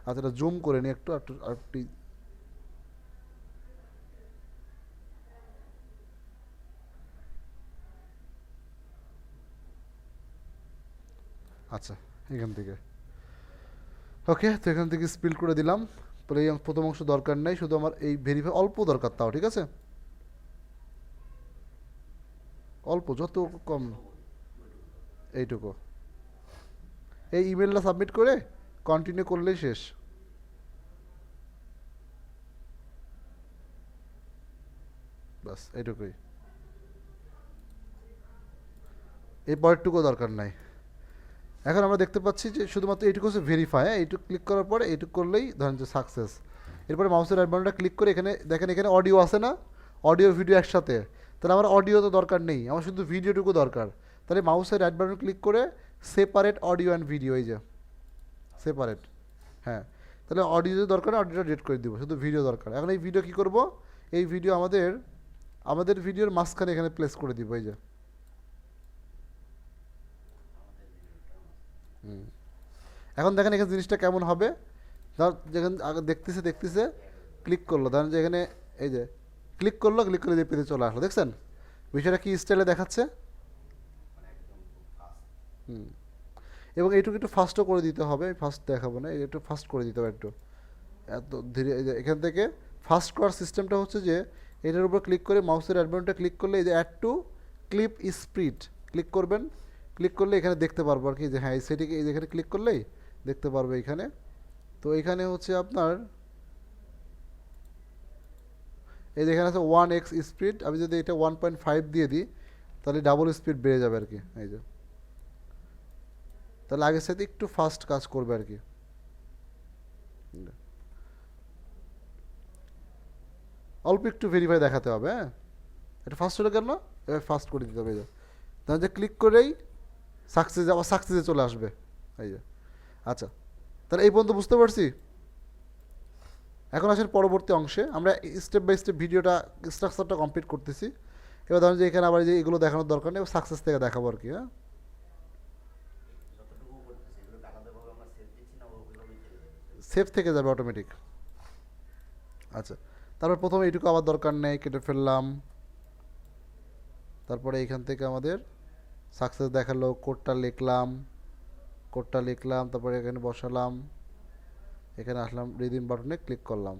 আচ্ছা এটা জুম করে নিই একটু একটু একটু। আচ্ছা, এখান থেকে ওকে, তো এখান থেকে স্পিল করে দিলাম। পরে এই প্রথম অংশ দরকার নেই, শুধু আমার এই ভেরিফাই অল্প দরকার, তাও ঠিক আছে, অল্প, যত কম এইটুকু। এই ইমেলটা সাবমিট করে কন্টিনিউ করলেই শেষ। বাস এইটুকুই, এই পরেরটুকু দরকার নাই। এখন আমরা দেখতে পাচ্ছি যে শুধুমাত্র এইটুকু হচ্ছে ভেরিফাই। হ্যাঁ, এইটুকু ক্লিক করার পরে এইটুকু করলেই ধরেন যে সাকসেস। এরপরে মাউসের রাইট বাটনটা ক্লিক করে এখানে দেখেন, এখানে অডিও আছে না, অডিও ভিডিও একসাথে। তাহলে আমার অডিও তো দরকার নেই, আমার শুধু ভিডিওটুকু দরকার। তাহলে মাউসের রাইট বাটন ক্লিক করে সেপারেট অডিও অ্যান্ড ভিডিও, এই যে সেপারেট। হ্যাঁ, তাহলে অডিও যদি দরকার না, অডিওটা ডিলিট করে দিব, শুধু ভিডিও দরকার। এখন এই ভিডিও কী করব, এই ভিডিও আমাদের ভিডিওর মাঝখানে এখানে প্লেস করে দিব, এই যে। এখন দেখেন এখানে জিনিসটা কেমন হবে। ধর যেখানে আগে দেখতেছে ক্লিক করলো, ধরেন যে এখানে এই যে ক্লিক করে যে পেজে চলে আসলো, দেখছেন বিষয়টা কি স্টাইলে দেখাচ্ছে। এবং এইটুকু একটু ফাস্টও করে দিতে হবে, ফাস্ট দেখাবো না, একটু ফাস্ট করে দিতে হবে একটু। এত ধীরে এই যে এখান থেকে ফাস্ট করার সিস্টেমটা হচ্ছে যে এটার উপর ক্লিক করে মাউসের অ্যাডবাটনটা ক্লিক করলে এই যে add to clip speed click করবেন। ক্লিক করলে এখানে দেখতে পারবো আর কি যে হ্যাঁ এই সেটিকে এই যেখানে ক্লিক করলেই দেখতে পারবে এখানে। তো এখানে হচ্ছে আপনার এই যেখানে আছে 1x স্পিড, আমি যদি এটা 1.5 দিয়ে দিই তাহলে ডাবল স্পিড বেড়ে যাবে আর কি। এই যে তাহলে আগের সাথে একটু ফাস্ট কাজ করবে আর কি। অল্প একটু ভেরিফাই দেখাতে হবে, হ্যাঁ এটা ফাস্ট হলো কেন এবার ফাস্ট করে দিতে হবে। এই যে তাহলে যে ক্লিক করেই সাকসেস আবার সাকসেসে চলে আসবে। এই যে আচ্ছা, তাহলে এই পর্যন্ত বুঝতে পারছি। এখন আসেন পরবর্তী অংশে, আমরা স্টেপ বাই স্টেপ ভিডিওটা স্ট্রাকচারটা কমপ্লিট করতেছি। এবার ধরেন যে এখানে আবার যে এগুলো দেখানোর দরকার নেই, সাকসেস থেকে দেখাবো আর কি। হ্যাঁ সেভ থেকে যাবে অটোমেটিক। আচ্ছা, তারপর প্রথমে এইটুকু আবার দরকার নেই, কেটে ফেললাম। তারপরে এইখান থেকে আমাদের সাকসেস দেখালো, কোডটা লিখলাম, তারপরে এখানে বসালাম, এখানে আসলাম, রিডিম বাটনে ক্লিক করলাম।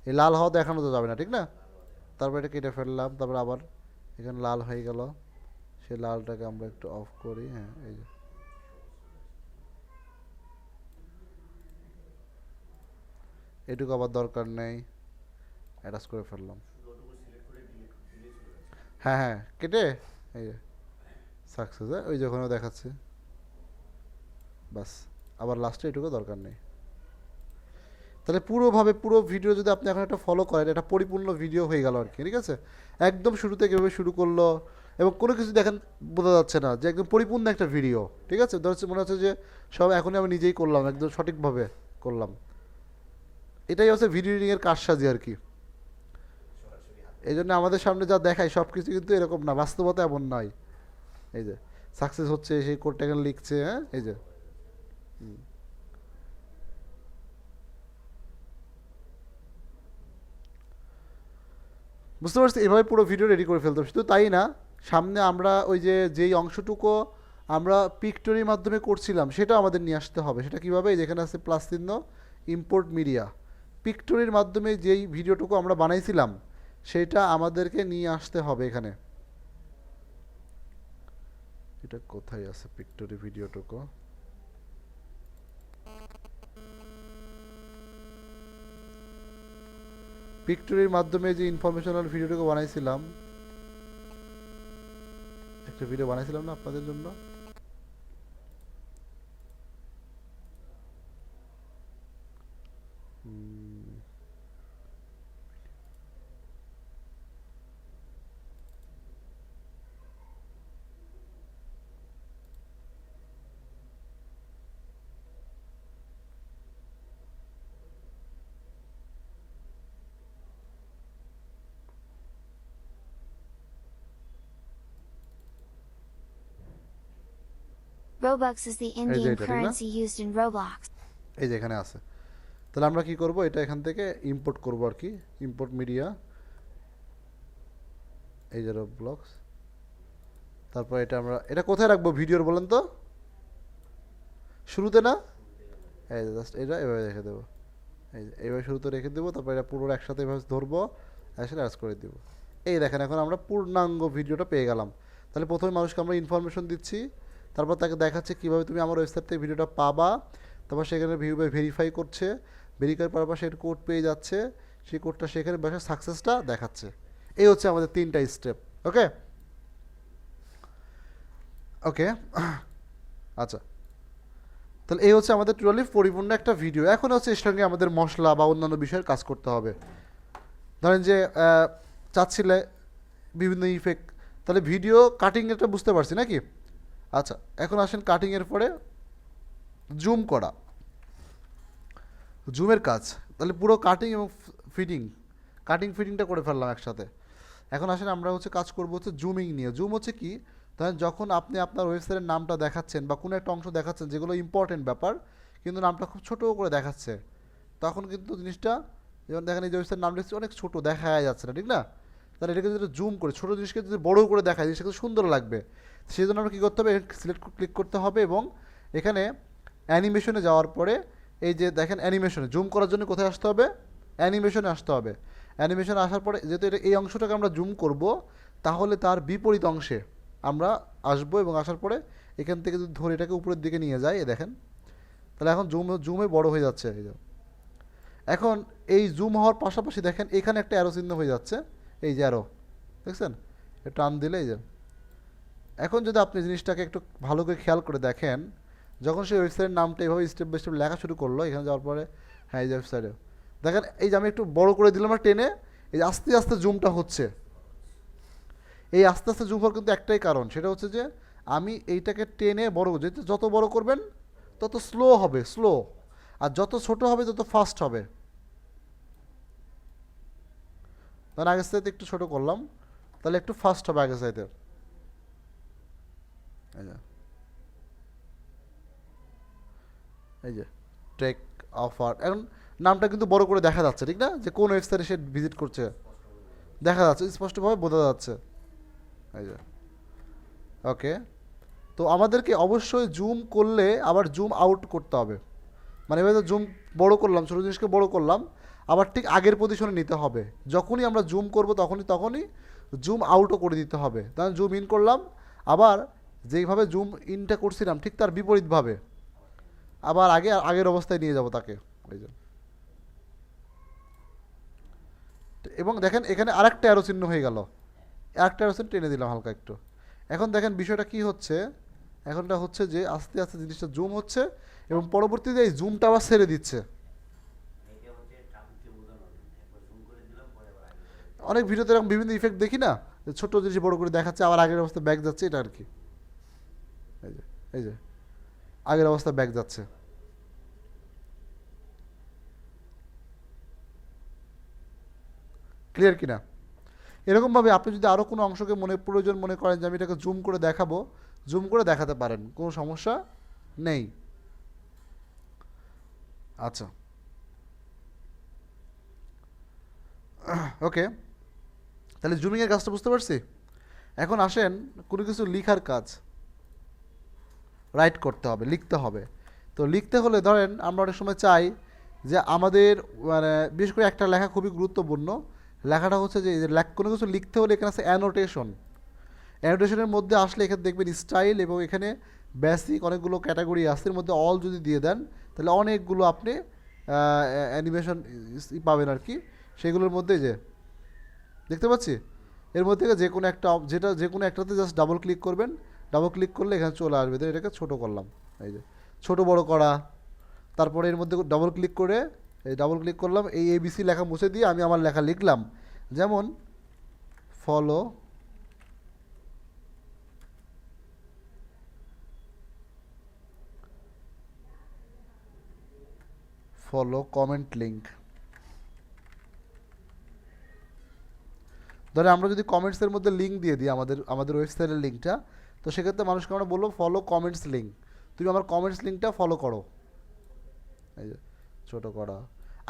এই লাল হওয়া দেখানো তো যাবে না, ঠিক না? তারপর এটা কেটে ফেললাম, তারপর আবার এখানে লাল হয়ে গেল, সেই লালটাকে আমরা একটু অফ করি। হ্যাঁ এই যে এটুকু আবার দরকার নেই, অ্যাটাচ করে ফেললাম। হ্যাঁ হ্যাঁ কেটে এই যে সাকসেস, ওই যখন দেখাচ্ছে বাস। আবার লাস্টে এটুকু দরকার নেই। তাহলে পুরো ভিডিও যদি আপনি এখন একটা ফলো করেন, এটা পরিপূর্ণ ভিডিও হয়ে গেল আর কি। ঠিক আছে, একদম শুরু থেকে কীভাবে শুরু করলো এবং কোনো কিছু দেখেন বোঝা যাচ্ছে না যে একদম পরিপূর্ণ একটা ভিডিও। ঠিক আছে, মনে হচ্ছে যে সব এখনই আমি নিজেই করলাম, একদম সঠিকভাবে করলাম। এটাই হচ্ছে ভিডিও এডিটিংয়ের কারসাজি আর কি। এই জন্য আমাদের সামনে যা দেখায় সব কিছু কিন্তু এরকম না, বাস্তবতা এমন নয়। এই যে সাকসেস হচ্ছে, সেই কোডটা এখানে লিখছে। হ্যাঁ এই যে বুঝতে পারছি, এভাবে পুরো ভিডিও রেডি করে ফেলতে হবে। শুধু তাই না, সামনে আমরা ওই যে যেই অংশটুকু আমরা পিকটোরির মাধ্যমে করছিলাম সেটা আমাদের নিয়ে আসতে হবে। সেটা কীভাবে, যেখানে আছে প্লাস চিহ্ন, ইম্পোর্ট মিডিয়া, পিকটোরির মাধ্যমে যেই ভিডিওটুকু আমরা বানাইছিলাম সেটা আমাদেরকে নিয়ে আসতে হবে এখানে। এটা কোথায় আছে পিকটোরি ভিডিওটুকু? পিকটোরির মাধ্যমে যে ইনফরমেশনাল ভিডিওটুকু বানাইছিলাম, একটা ভিডিও বানাইছিলাম না আপনাদের জন্য, Robux is the এই যে in-game এটা, ঠিক না? currency used in Roblox. এই যে এখানে আছে। তাহলে আমরা কি করব, এটা এখান থেকে ইম্পোর্ট করব আর কি। ইম্পোর্ট মিডিয়া, এই যে রবলক্স। তারপর এটা আমরা এটা কোথায় রাখবো ভিডিওর বলেন তো? শুরুতে না? এই যে জাস্ট এটা এভাবে রেখে দেবো। এই যে এইভাবে শুরুতে রেখে দেবো, তারপর এটা পুরো একসাথে এভাবে ধরবো, আসলে অ্যাড করে দেবো। এই দেখেন এখন আমরা পূর্ণাঙ্গ ভিডিওটা পেয়ে গেলাম। তাহলে প্রথমে মানুষকে আমরা ইনফরমেশন দিচ্ছি, তারপর তাকে দেখাচ্ছে কীভাবে তুমি আমার ওয়েবসাইট থেকে ভিডিওটা পাবা, তারপর সেখানে ভেরিফাই করছে, ভেরিফাই করার পর সে কোড পেয়ে যাচ্ছে, সেই কোডটা সেখানে বসে সাকসেসটা দেখাচ্ছে। এই হচ্ছে আমাদের 3টা স্টেপ। ওকে ওকে আচ্ছা, তাহলে এই হচ্ছে আমাদের টোটালি পরিপূর্ণ একটা ভিডিও। এখন হচ্ছে এর সঙ্গে আমাদের মশলা বা অন্যান্য বিষয়ের কাজ করতে হবে। ধরেন যে চাচ্ছিলে বিভিন্ন ইফেক্ট, তাহলে ভিডিও কাটিংয়েরটা বুঝতে পারছি নাকি? আচ্ছা, এখন আসেন কাটিংয়ের পরে জুম করা, জুমের কাজ। তাহলে পুরো কাটিং এবং ফিটিংটা করে ফেললাম একসাথে। এখন আসেন আমরা হচ্ছে কাজ করবো হচ্ছে জুমিং নিয়ে। জুম হচ্ছে কি, ধরেন যখন আপনি আপনার ওয়েবসাইটের নামটা দেখাচ্ছেন বা কোনো একটা অংশ দেখাচ্ছেন যেগুলো ইম্পর্টেন্ট ব্যাপার, কিন্তু নামটা খুব ছোটো করে দেখাচ্ছে, তখন কিন্তু জিনিসটা, যেমন দেখেন এই যে ওয়েবসাইটের নাম লিখছে অনেক ছোটো দেখা যাচ্ছে না, ঠিক না? তাহলে এটাকে যদি জুম করে ছোটো জিনিসকে যদি বড়ো করে দেখায়, জিনিসটা কিন্তু সুন্দর লাগবে। সেই জন্য আমরা কী করতে হবে, সিলেক্ট ক্লিক করতে হবে এবং এখানে অ্যানিমেশনে যাওয়ার পরে এই যে দেখেন অ্যানিমেশনে জুম করার জন্য কোথায় আসতে হবে, অ্যানিমেশনে আসতে হবে। অ্যানিমেশনে আসার পরে যেহেতু এটা এই অংশটাকে আমরা জুম করব, তাহলে তার বিপরীত অংশে আমরা আসবো এবং আসার পরে এখান থেকে যদি ধরে এটাকে উপরের দিকে নিয়ে যাই, দেখেন তাহলে এখন জুমে বড় হয়ে যাচ্ছে। এই যে এখন এই জুম হওয়ার পাশাপাশি দেখেন এখানে একটা অ্যারো চিহ্ন হয়ে যাচ্ছে, এই যে অ্যারো দেখছেন, টান দিলে এই যে। এখন যদি আপনি জিনিসটাকে একটু ভালো করে খেয়াল করে দেখেন, যখন সেই ওয়েবসাইটের নামটা এইভাবে স্টেপ বাই স্টেপ লেখা শুরু করলো, এখানে যাওয়ার পরে হ্যাঁ এই যে ওয়েবসাইটে দেখেন, এই যে আমি একটু বড় করে দিলাম আর টেনে, এই যে আস্তে আস্তে জুমটা হচ্ছে। এই আস্তে আস্তে জুম হওয়ার কিন্তু একটাই কারণ, সেটা হচ্ছে যে আমি এইটাকে টেনে বড়, যত বড় করবেন তত স্লো হবে, স্লো, আর যত ছোট হবে তত ফাস্ট হবে। ধরেন আগের চাইতে একটু ছোট করলাম, তাহলে একটু ফাস্ট হবে আগের চাইতে। এই যে ট্রেক অফার, এখন নামটা কিন্তু বড় করে দেখা যাচ্ছে, ঠিক না, যে কোন ওয়েবসাইটে সে ভিজিট করছে দেখা যাচ্ছে, স্পষ্টভাবে বোঝা যাচ্ছে। এই যে ওকে, তো আমাদেরকে অবশ্যই জুম করলে আবার জুম আউট করতে হবে, মানে এবার জুম বড় করলাম, ছোটো জিনিসকে বড় করলাম, আবার ঠিক আগের পজিশনে নিতে হবে। যখনই আমরা জুম করব তখনই জুম আউটও করে দিতে হবে। তাহলে জুম ইন করলাম, আবার যেইভাবে জুম ইনটা করছিলাম ঠিক তার বিপরীতভাবে আবার আগের অবস্থায় নিয়ে যাব তাকে। এই যে এবং দেখেন এখানে আরেকটা অ্যারো চিহ্ন হয়ে গেল, আরেকটা অ্যারো চিহ্ন টেনে দিলাম হালকা একটু। এখন দেখেন বিষয়টা কি হচ্ছে, এখনটা হচ্ছে যে আস্তে আস্তে জিনিসটা জুম হচ্ছে এবং পরবর্তীতে এই জুমটা আবার ছেড়ে দিচ্ছে। অনেক ভিডিওতে এরকম বিভিন্ন ইফেক্ট দেখি না, যে ছোট জিনিস বড় করে দেখাচ্ছে আবার আগের অবস্থা ব্যাক যাচ্ছে, এটা আর কি। এই যে আগের অবস্থা ব্যাক যাচ্ছে। ক্লিয়ার কিনা? এরকমভাবে আপনি যদি আরও কোনো অংশকে প্রয়োজন মনে করেন যে আমি এটাকে জুম করে দেখাবো, জুম করে দেখাতে পারেন, কোনো সমস্যা নেই। আচ্ছা ওকে, তাহলে জুমিংয়ের কাজটা বুঝতে পারছি। এখন আসেন কোনো কিছু লিখার কাজ, রাইট করতে হবে, লিখতে হবে। তো লিখতে হলে ধরেন আমরা অনেক সময় চাই যে আমাদের মানে বিশেষ করে একটা লেখা খুবই গুরুত্বপূর্ণ, লেখাটা হচ্ছে যে কোনো কিছু লিখতে হলে এখানে আছে অ্যানোটেশন। অ্যানোটেশনের মধ্যে আসলে এখানে দেখবেন স্টাইল এবং এখানে বেসিক অনেকগুলো ক্যাটাগরি আছে, এর মধ্যে অল যদি দিয়ে দেন তাহলে অনেকগুলো আপনি অ্যানিমেশন পাবেন আর কি। সেগুলোর মধ্যে যে দেখতে পাচ্ছি এর মধ্যে থেকে যে কোনো একটাতে জাস্ট ডাবল ক্লিক করবেন, ডাবল ক্লিক করলে এখানে চলে আসবে। তো এটাকে ছোটো করলাম, এই যে ছোটো বড় করা, তারপরে এর মধ্যে ডাবল ক্লিক করে ডাবল ক্লিক করলাম, এই ABC লেখা মুছে দিয়ে আমি আমার লেখা লিখলাম, যেমন ফলো কমেন্ট লিঙ্ক। ধরে আমরা যদি কমেন্টসের মধ্যে লিঙ্ক দিয়ে দিই আমাদের ওয়েবসাইটের লিঙ্কটা, তো সেক্ষেত্রে মানুষকে আমরা বলবো ফলো কমেন্টস লিঙ্ক, তুমি আমার কমেন্টস লিঙ্কটা ফলো করো। এই যে ছোটো করা।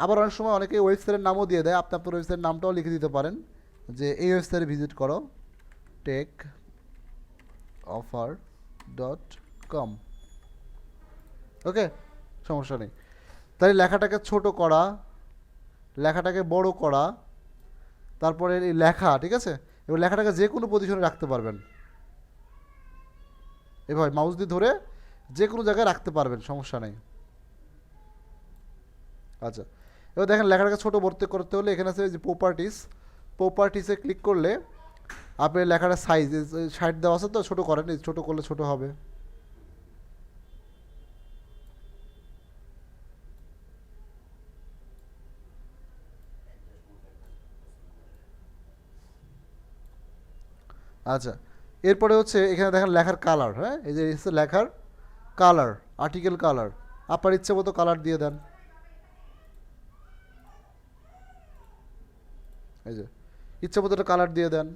আবার অনেক সময় অনেকে ওয়েবসাইটের নামও দিয়ে দেয়, আপনি আপনার ওয়েবসাইটের নামটাও লিখে দিতে পারেন যে এই ওয়েবসাইটে ভিজিট করো techoffer.com। ওকে, সমস্যা নেই। তাই লেখাটাকে ছোট করা, লেখাটাকে বড় করা, তারপরে এই লেখা, ঠিক আছে, এবার লেখাটাকে যে কোনো পজিশনে রাখতে পারবেন, এভাবে মাউস দিয়ে ধরে যে কোনো জায়গায় রাখতে পারবেন, সমস্যা নেই। আচ্ছা, এবার দেখেন লেখাটাকে ছোটো করতে হলে এখানে আছে যে প্রপার্টিসে ক্লিক করলে আপনি লেখাটার সাইজ সাইড দেওয়া আছে, তো ছোটো করেন, ছোটো করলে ছোটো হবে। আচ্ছা, এরপরে হচ্ছে এখানে দেখেন লেখার কালার, হ্যাঁ এই যে লেখার কালার, আর্টিকেল কালার, আপনার ইচ্ছে মতো কালার দিয়ে দেন। এই যে ইচ্ছে মতো একটা কালার দিয়ে দেন।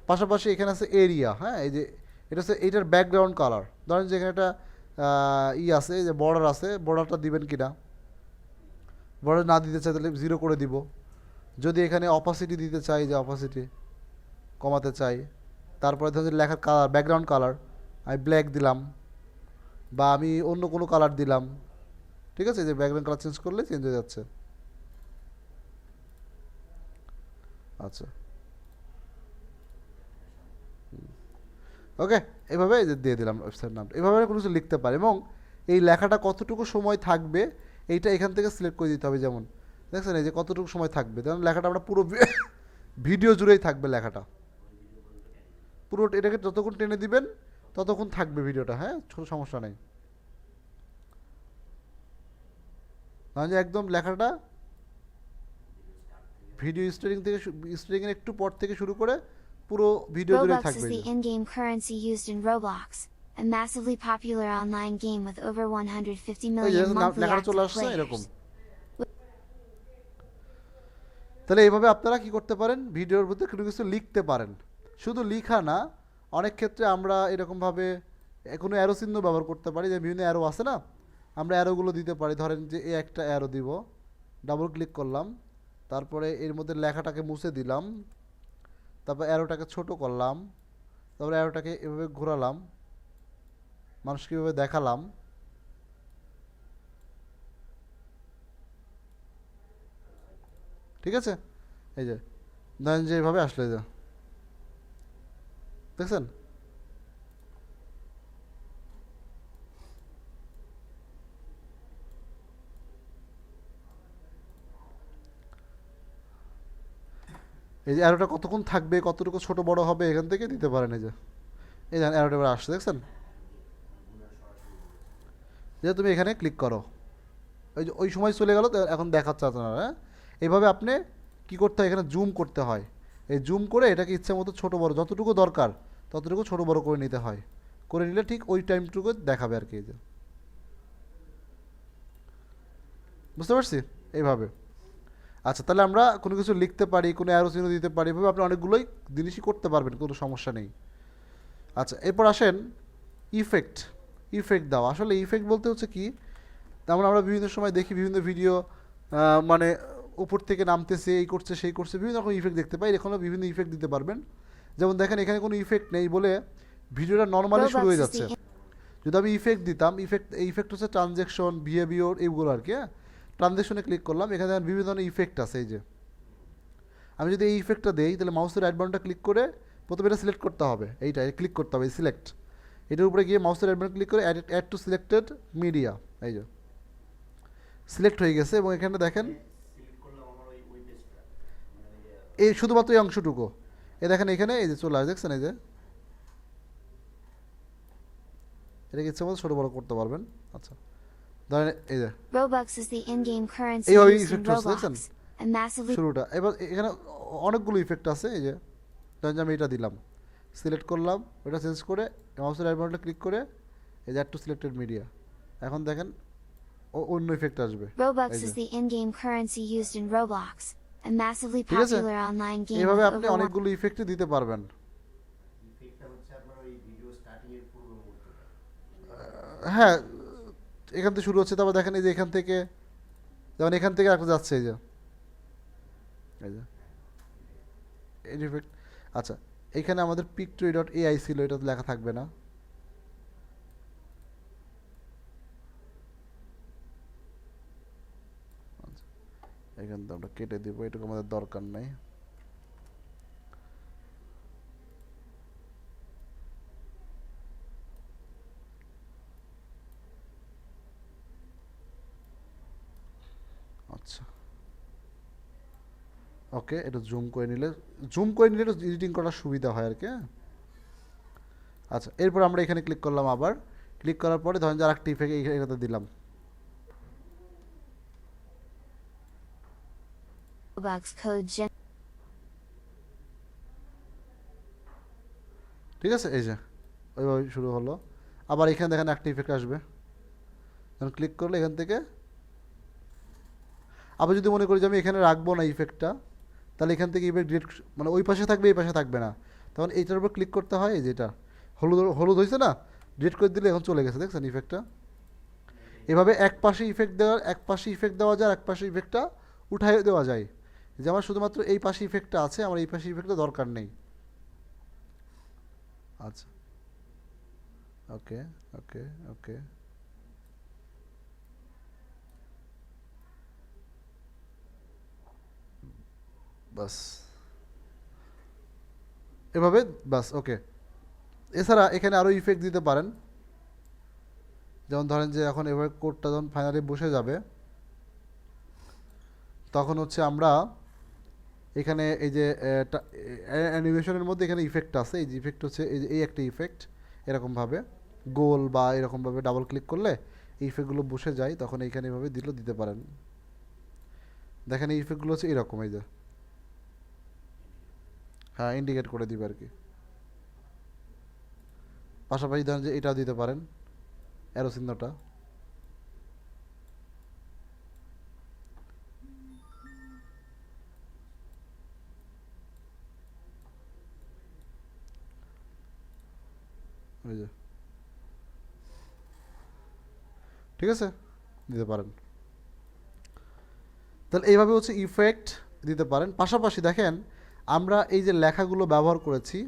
পাশাপাশি এখানে আছে এরিয়া, হ্যাঁ এই যে এটা হচ্ছে এইটার ব্যাকগ্রাউন্ড কালার। ধরেন যে এখানে একটা আছে, এই যে বর্ডার আছে, বর্ডারটা দিবেন কিনা, বর্ডার না দিতে চাই তাহলে 0 করে দিব। যদি এখানে অপাসিটি দিতে চাই, যে অপাসিটি কমাতে চাই, তারপরে ধরুন লেখার কালার, ব্যাকগ্রাউন্ড কালার আমি ব্ল্যাক দিলাম, বা আমি অন্য কোনো কালার দিলাম, ঠিক আছে, যে ব্যাকগ্রাউন্ড কালার চেঞ্জ করলে চেঞ্জ হয়ে যাচ্ছে। আচ্ছা ওকে, এভাবে এই যে দিয়ে দিলাম ওয়েবসাইট নামটা। এভাবে কোনো কিছু লিখতে পারে এবং এই লেখাটা কতটুকু সময় থাকবে এইটা এখান থেকে সিলেক্ট করে দিতে হবে। যেমন দেখছেন এই যে কতটুকু সময় থাকবে, যেমন লেখাটা আমরা পুরো ভিডিও জুড়েই থাকবে লেখাটা, পুরো এটাকে যতক্ষণ টেনে দিবেন ততক্ষণ থাকবে ভিডিওটা। হ্যাঁ, ছোটো সমস্যা নেই। না যে একদম লেখাটা ভিডিও স্টার্টিংয়ের একটু পর থেকে শুরু করে পুরো ভিডিও জুড়েই Robux থাকবে। is the in-game currency used in Roblox, a massively popular online game with over 150 এই যে million monthly লেখাটা চলে active আসছে এরকম। players. তাহলে এইভাবে আপনারা কি করতে পারেন, ভিডিওর ভিতরে কোনো কিছু লিখতে পারেন। শুধু লিখা না, অনেক ক্ষেত্রে আমরা এরকমভাবে কোনো অ্যারো চিহ্ন ব্যবহার করতে পারি, যে বিভিন্ন অ্যারো আছে না, আমরা অ্যারোগুলো দিতে পারি। ধরেন যে এই একটা অ্যারো দিব, ডাবল ক্লিক করলাম, তারপরে এর মধ্যে লেখাটাকে মুছে দিলাম, তারপর অ্যারোটাকে ছোট করলাম, তারপরে অ্যারোটাকে এভাবে ঘোরালাম, মানুষকে এভাবে দেখালাম। ঠিক আছে, এই যে ধরেন যে এইভাবে আসলে যা দেখছেন। এই যে অ্যারোটা কতক্ষণ থাকবে, কতটুকু ছোট বড় হবে এখান থেকে দিতে পারেন। এই যে অ্যারোটা এবার আসছে দেখছেন, যে তুমি এখানে ক্লিক করো, ওই যে ওই সময় চলে গেল, তো এখন দেখাচ্ছে আপনারা। হ্যাঁ, এইভাবে আপনি কি করতে হয়, এখানে জুম করতে হয়। এই জুম করে এটাকে ইচ্ছা মতো ছোটো বড় যতটুকু দরকার ততটুকু ছোটো বড় করে নিতে হয়, করে নিলে ঠিক ওই টাইমটুকু দেখাবে আর কি। এই যে বুঝতে পারছি এইভাবে। আচ্ছা, তাহলে আমরা কোনো কিছু লিখতে পারি, কোনো অ্যারো চিহ্ন দিতে পারি, এভাবে আপনি অনেকগুলোই জিনিসই করতে পারবেন, কোনো সমস্যা নেই। আচ্ছা, এরপর আসেন ইফেক্ট। ইফেক্ট দাও, আসলে ইফেক্ট বলতে হচ্ছে কি, তেমন আমরা বিভিন্ন সময় দেখি বিভিন্ন ভিডিও মানে উপর থেকে নামতেছে, এই করছে সেই করছে, বিভিন্ন রকম ইফেক্ট দেখতে পাই। এখানেও বিভিন্ন ইফেক্ট দিতে পারবেন। যেমন দেখেন এখানে কোনো ইফেক্ট নেই বলে ভিডিওটা নর্মালি শুরু Robux হয়ে is যাচ্ছে। the যদি আমি ইফেক্ট দিতাম, এই ইফেক্ট হচ্ছে ট্রানজ্যাকশন, বিহেভিওর, এইগুলো আর কি। হ্যাঁ, ট্রানজ্যাকশনে ক্লিক করলাম, এখানে দেখেন বিভিন্ন ধরনের ইফেক্ট আছে। এই যে আমি যদি এই ইফেক্টটা দেই, তাহলে মাউসের রাইট বাটনটা ক্লিক করে প্রথমে এটা সিলেক্ট করতে হবে, এইটা ক্লিক করতে হবে সিলেক্ট, এটার উপরে গিয়ে মাউসের রাইট বাটন ক্লিক করে অ্যাড টু সিলেক্টেড মিডিয়া, এই যে সিলেক্ট হয়ে গেছে। এবং এখানে দেখেন এই শুধুমাত্র এই অংশটুকু, এ দেখেন এখানে এই যে চলে আসে দেখছেন, এই যে এটাকে ইচ্ছে মতো ছোটো বড়ো করতে পারবেন। আচ্ছা, ধরেন এই যে Robux is the in-game currency এইভাবে used in ইফেক্ট হচ্ছে দেখছেন Roblox, a massively শুরুটা। এবার এখানে অনেকগুলো ইফেক্ট আছে। এই যে ধরেন যে আমি এটা দিলাম, সিলেক্ট করলাম, ওটা চেঞ্জ করে মাউসের রাইট বাটনটা ক্লিক করে এই যে অ্যাড টু সিলেক্টেড মিডিয়া, এখন দেখেন অন্য ইফেক্ট আসবে। Robux এই যে is the in-game currency used in Roblox, a massively ঠিক আছে, popular online game এইভাবে with আপনি over অনেকগুলো ইফেক্ট দিতে পারবেন। হ্যাঁ, এখান থেকে শুরু হচ্ছে, তারপর দেখেন এই যে এখান থেকে, যেমন এখান থেকে একটা যাচ্ছে, এই যে এই ইফেক্ট। আচ্ছা, এখানে আমাদের pictory.ai ছিল, এটা তো লেখা থাকবে না। আচ্ছা, এখান থেকে আমরা কেটে দিব, এটুকু আমাদের দরকার নাই। আচ্ছা ওকে, এটা জুম করে নিলে একটু এডিটিং করার সুবিধা হয় আর কি। হ্যাঁ, আচ্ছা, এরপর আমরা এখানে ক্লিক করলাম, আবার ক্লিক করার পরে ধরেন যে আরেকটা ইফেক্ট এখানে দিলাম। Robux code gen ঠিক আছে, এই যে ওইভাবে শুরু হলো। আবার এখানে দেখেন একটা ইফেক্ট আসবে, যখন ক্লিক করলে এখান থেকে আবার যদি মনে করি যে আমি এখানে রাখবো না ইফেক্টটা, তাহলে এখান থেকে ইফেক্ট ডিলিট, মানে ওই পাশে থাকবে এই পাশে থাকবে না, তখন এইটার উপর ক্লিক করতে হয়। এই যেটা হলুদ হলুদ হয়েছে না, ডিলিট করে দিলে এখন চলে গেছে দেখছেন ইফেক্টটা। এভাবে এক পাশে ইফেক্ট দেওয়া যায়, এক পাশে ইফেক্টটা উঠাই দেওয়া যায়। যে আমার শুধুমাত্র এই পাশে ইফেক্টটা আছে, আমার এই পাশে ইফেক্টটা দরকার নেই। আচ্ছা ওকে ওকে ওকে, বাস এভাবে, বাস ওকে। এছাড়া এখানে আরও ইফেক্ট দিতে পারেন, যেমন ধরেন যে এখন এভাবে কোডটা যখন ফাইনালি বসে যাবে তখন হচ্ছে আমরা এখানে এই যে অ্যানিমেশনের মধ্যে এখানে ইফেক্ট আছে, এই যে ইফেক্ট হচ্ছে এই যে এই একটা ইফেক্ট এরকমভাবে গোল বা এরকমভাবে ডাবল ক্লিক করলে এই ইফেক্টগুলো বসে যায়, তখন এইখানে এভাবে দিতে পারেন। দেখেন এই ইফেক্টগুলো হচ্ছে এরকম, এই যে হ্যাঁ ইন্ডিকেট করে দিবে আর কি। পাশাপাশি ধরেন যে এটাও দিতে পারেন, অ্যারো চিহ্নটা। ওই যে ঠিক আছে, দিতে পারেন। তাহলে এইভাবে হচ্ছে ইফেক্ট দিতে পারেন। পাশাপাশি দেখেন আমরা এই যে লেখাগুলো ব্যবহার করেছি,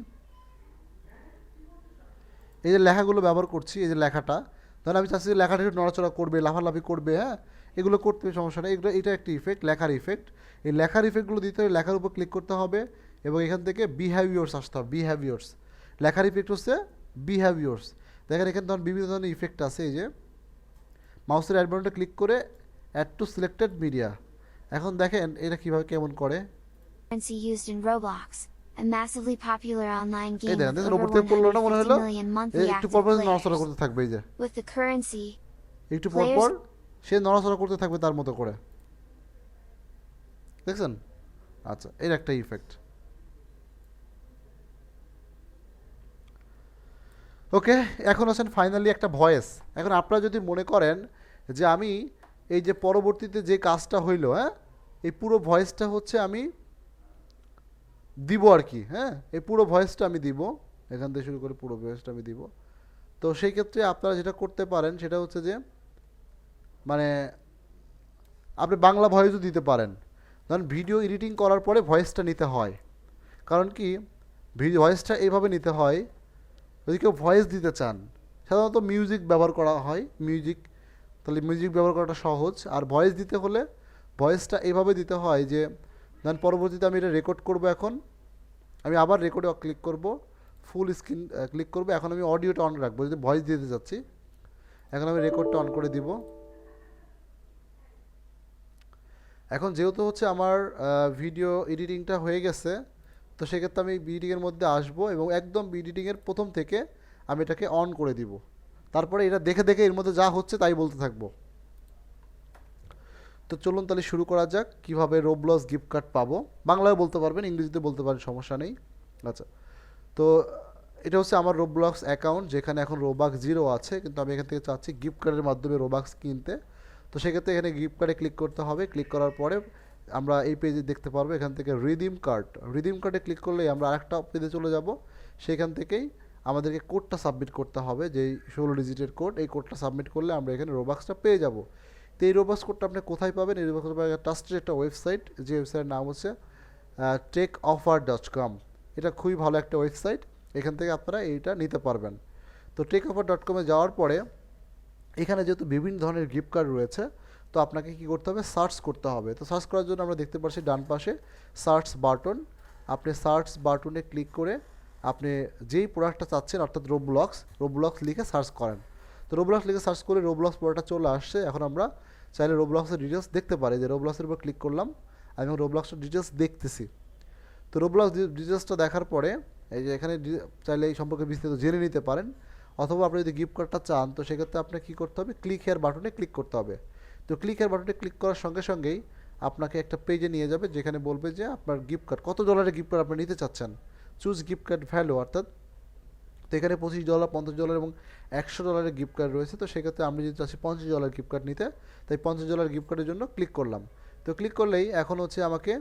এই যে লেখাগুলো ব্যবহার করছি, এই যে লেখাটা, ধরেন আমি চাচ্ছি যে লেখাটা একটু নড়াচড়া করবে, লাফালাফি করবে, হ্যাঁ এগুলো করতে সমস্যা নেই, এগুলো এটা একটি ইফেক্ট, লেখার ইফেক্ট। এই লেখার ইফেক্টগুলো দিতে হলে লেখার উপর ক্লিক করতে হবে এবং এখান থেকে বিহেভিয়ার্স আসতে হবে, বিহেভিয়ার্স। লেখার ইফেক্ট হচ্ছে বিহেভিয়ার্স। দেখেন এখানে ধরুন বিভিন্ন ধরনের ইফেক্ট আছে, এই যে মাউসের অ্যাড বাটনটা ক্লিক করে অ্যাড টু সিলেক্টেড মিডিয়া। এখন দেখেন এটা কীভাবে কেমন করে। Currency used in Roblox, a massively popular online এই game দেখেন with দেখেন over ওপর থেকে পড়লো না মনে 150 হলো, million monthly একটু active পর পর নড়াচড়া players. করতে থাকবে, এই যে With the currency, একটু পর পর সে নড়াচড়া করতে থাকবে তার মতো করে, দেখছেন? আচ্ছা এর একটা ইফেক্ট। ওকে, এখন আছেন ফাইনালি একটা ভয়েস। এখন আপনারা যদি মনে করেন যে আমি এই যে পরবর্তীতে যে কাজটা হইলো, হ্যাঁ এই পুরো ভয়েসটা হচ্ছে আমি দিব আর কি, হ্যাঁ এই পুরো ভয়েসটা আমি দিব, এখান থেকে শুরু করে পুরো ভয়েসটা আমি দিব। তো সেই ক্ষেত্রে আপনারা যেটা করতে পারেন সেটা হচ্ছে যে মানে আপনি বাংলা ভয়েসও দিতে পারেন। ধরুন ভিডিও এডিটিং করার পরে ভয়েসটা নিতে হয়, কারণ কি ভয়েসটা এইভাবে নিতে হয়, যদি কেউ ভয়েস দিতে চান সাধারণত মিউজিক ব্যবহার করা হয়, মিউজিক, তাহলে মিউজিক ব্যবহার করাটা সহজ। আর ভয়েস দিতে হলে ভয়েসটা এইভাবে দিতে হয় যে ধরুন পরবর্তীতে আমি এটা রেকর্ড করব, এখন আমি আবার রেকর্ডে ক্লিক করব, ফুল স্ক্রিন ক্লিক করব, এখন আমি অডিওটা অন রাখবো, যদি ভয়েস দিতে যাচ্ছি এখন আমি রেকর্ডটা অন করে দিব। এখন যেহেতু হচ্ছে আমার ভিডিও এডিটিংটা হয়ে গেছে, তো সেক্ষেত্রে আমি এডিটিংয়ের মধ্যে আসবো এবং একদম এডিটিংয়ের প্রথম থেকে আমি এটাকে অন করে দিব। তারপরে এটা দেখে দেখে এর মধ্যে যা হচ্ছে তাই বলতে থাকবো। তো চলুন তাহলে শুরু করা যাক কীভাবে রোবলক্স গিফট কার্ড পাবো। বাংলায় বলতে পারবেন, ইংরেজিতে বলতে পারেন, সমস্যা নেই। আচ্ছা, তো এটা হচ্ছে আমার রোবলক্স অ্যাকাউন্ট, যেখানে এখন রোবাক্স 0 আছে, কিন্তু আমি এখান থেকে চাচ্ছি গিফট কার্ডের মাধ্যমে রোবাক্স কিনতে। তো সেক্ষেত্রে এখানে গিফট কার্ডে ক্লিক করতে হবে। ক্লিক করার পরে আমরা এই পেজে দেখতে পারবো এখান থেকে রিডিম কার্ড, রিডিম কার্ডে ক্লিক করলে আমরা আরেকটা পেজে চলে যাব। সেখান থেকেই আমাদেরকে কোডটা সাবমিট করতে হবে, যেই 16 ডিজিটের কোড, এই কোডটা সাবমিট করলে আমরা এখানে রোবাক্সটা পেয়ে যাব। তো এই রোবাক্স কোডটা আপনি কোথায় পাবেন? এই রোবাক্স ট্রাস্টেড একটা ওয়েবসাইট, যে ওয়েবসাইটের নাম হচ্ছে techoffer.com। এটা খুবই ভালো একটা ওয়েবসাইট, এখান থেকে আপনারা এইটা নিতে পারবেন। তো techoffer.com-এ যাওয়ার পরে এখানে যেহেতু বিভিন্ন ধরনের গিফট কার্ড রয়েছে, তো আপনাকে কি করতে হবে? সার্চ করতে হবে। তো সার্চ করার জন্য আমরা দেখতে পাচ্ছি ডান পাশে সার্চ বাটন। আপনি সার্চ বাটনে ক্লিক করে আপনি যেই প্রোডাক্টটা চাচ্ছেন, অর্থাৎ রোবলক্স লিখে সার্চ করেন। তো রোবলক্স লিখে সার্চ করে রোবলক্স প্রোডাক্টটা চলে আসছে। এখন আমরা চাইলে রোবলক্সের ডিটেলস দেখতে পারি, যে রোবলক্সের উপর ক্লিক করলাম, আমি রোবলক্সের ডিটেলস দেখতেছি। তো রোবলক্স ডিটেলসটা দেখার পরে এই যে এখানে চাইলে এই সম্পর্কে বিস্তারিত জেনে নিতে পারেন, অথবা আপনি যদি গিফট কার্ডটা চান তো সেক্ষেত্রে আপনাকে কী করতে হবে? ক্লিক হেয়ার বাটনে ক্লিক করতে হবে। তো ক্লিক হেয়ার বাটনে ক্লিক করার সঙ্গে সঙ্গেই আপনাকে একটা পেজে নিয়ে যাবে, যেখানে বলবে যে আপনার গিফট কার্ড কত ডলারের গিফট কার্ড আপনি নিতে চাচ্ছেন, চুজ গিফট কার্ড ভ্যালু, অর্থাৎ তো এখানে $25, $50 এবং $100 গিফট কার্ড রয়েছে। তো সেক্ষেত্রে আমি যদি চাচ্ছি $50 গিফট কার্ড নিতে, তাই $50 গিফট কার্ডের জন্য ক্লিক করলাম। তো ক্লিক করলেই এখন হচ্ছে আমাকে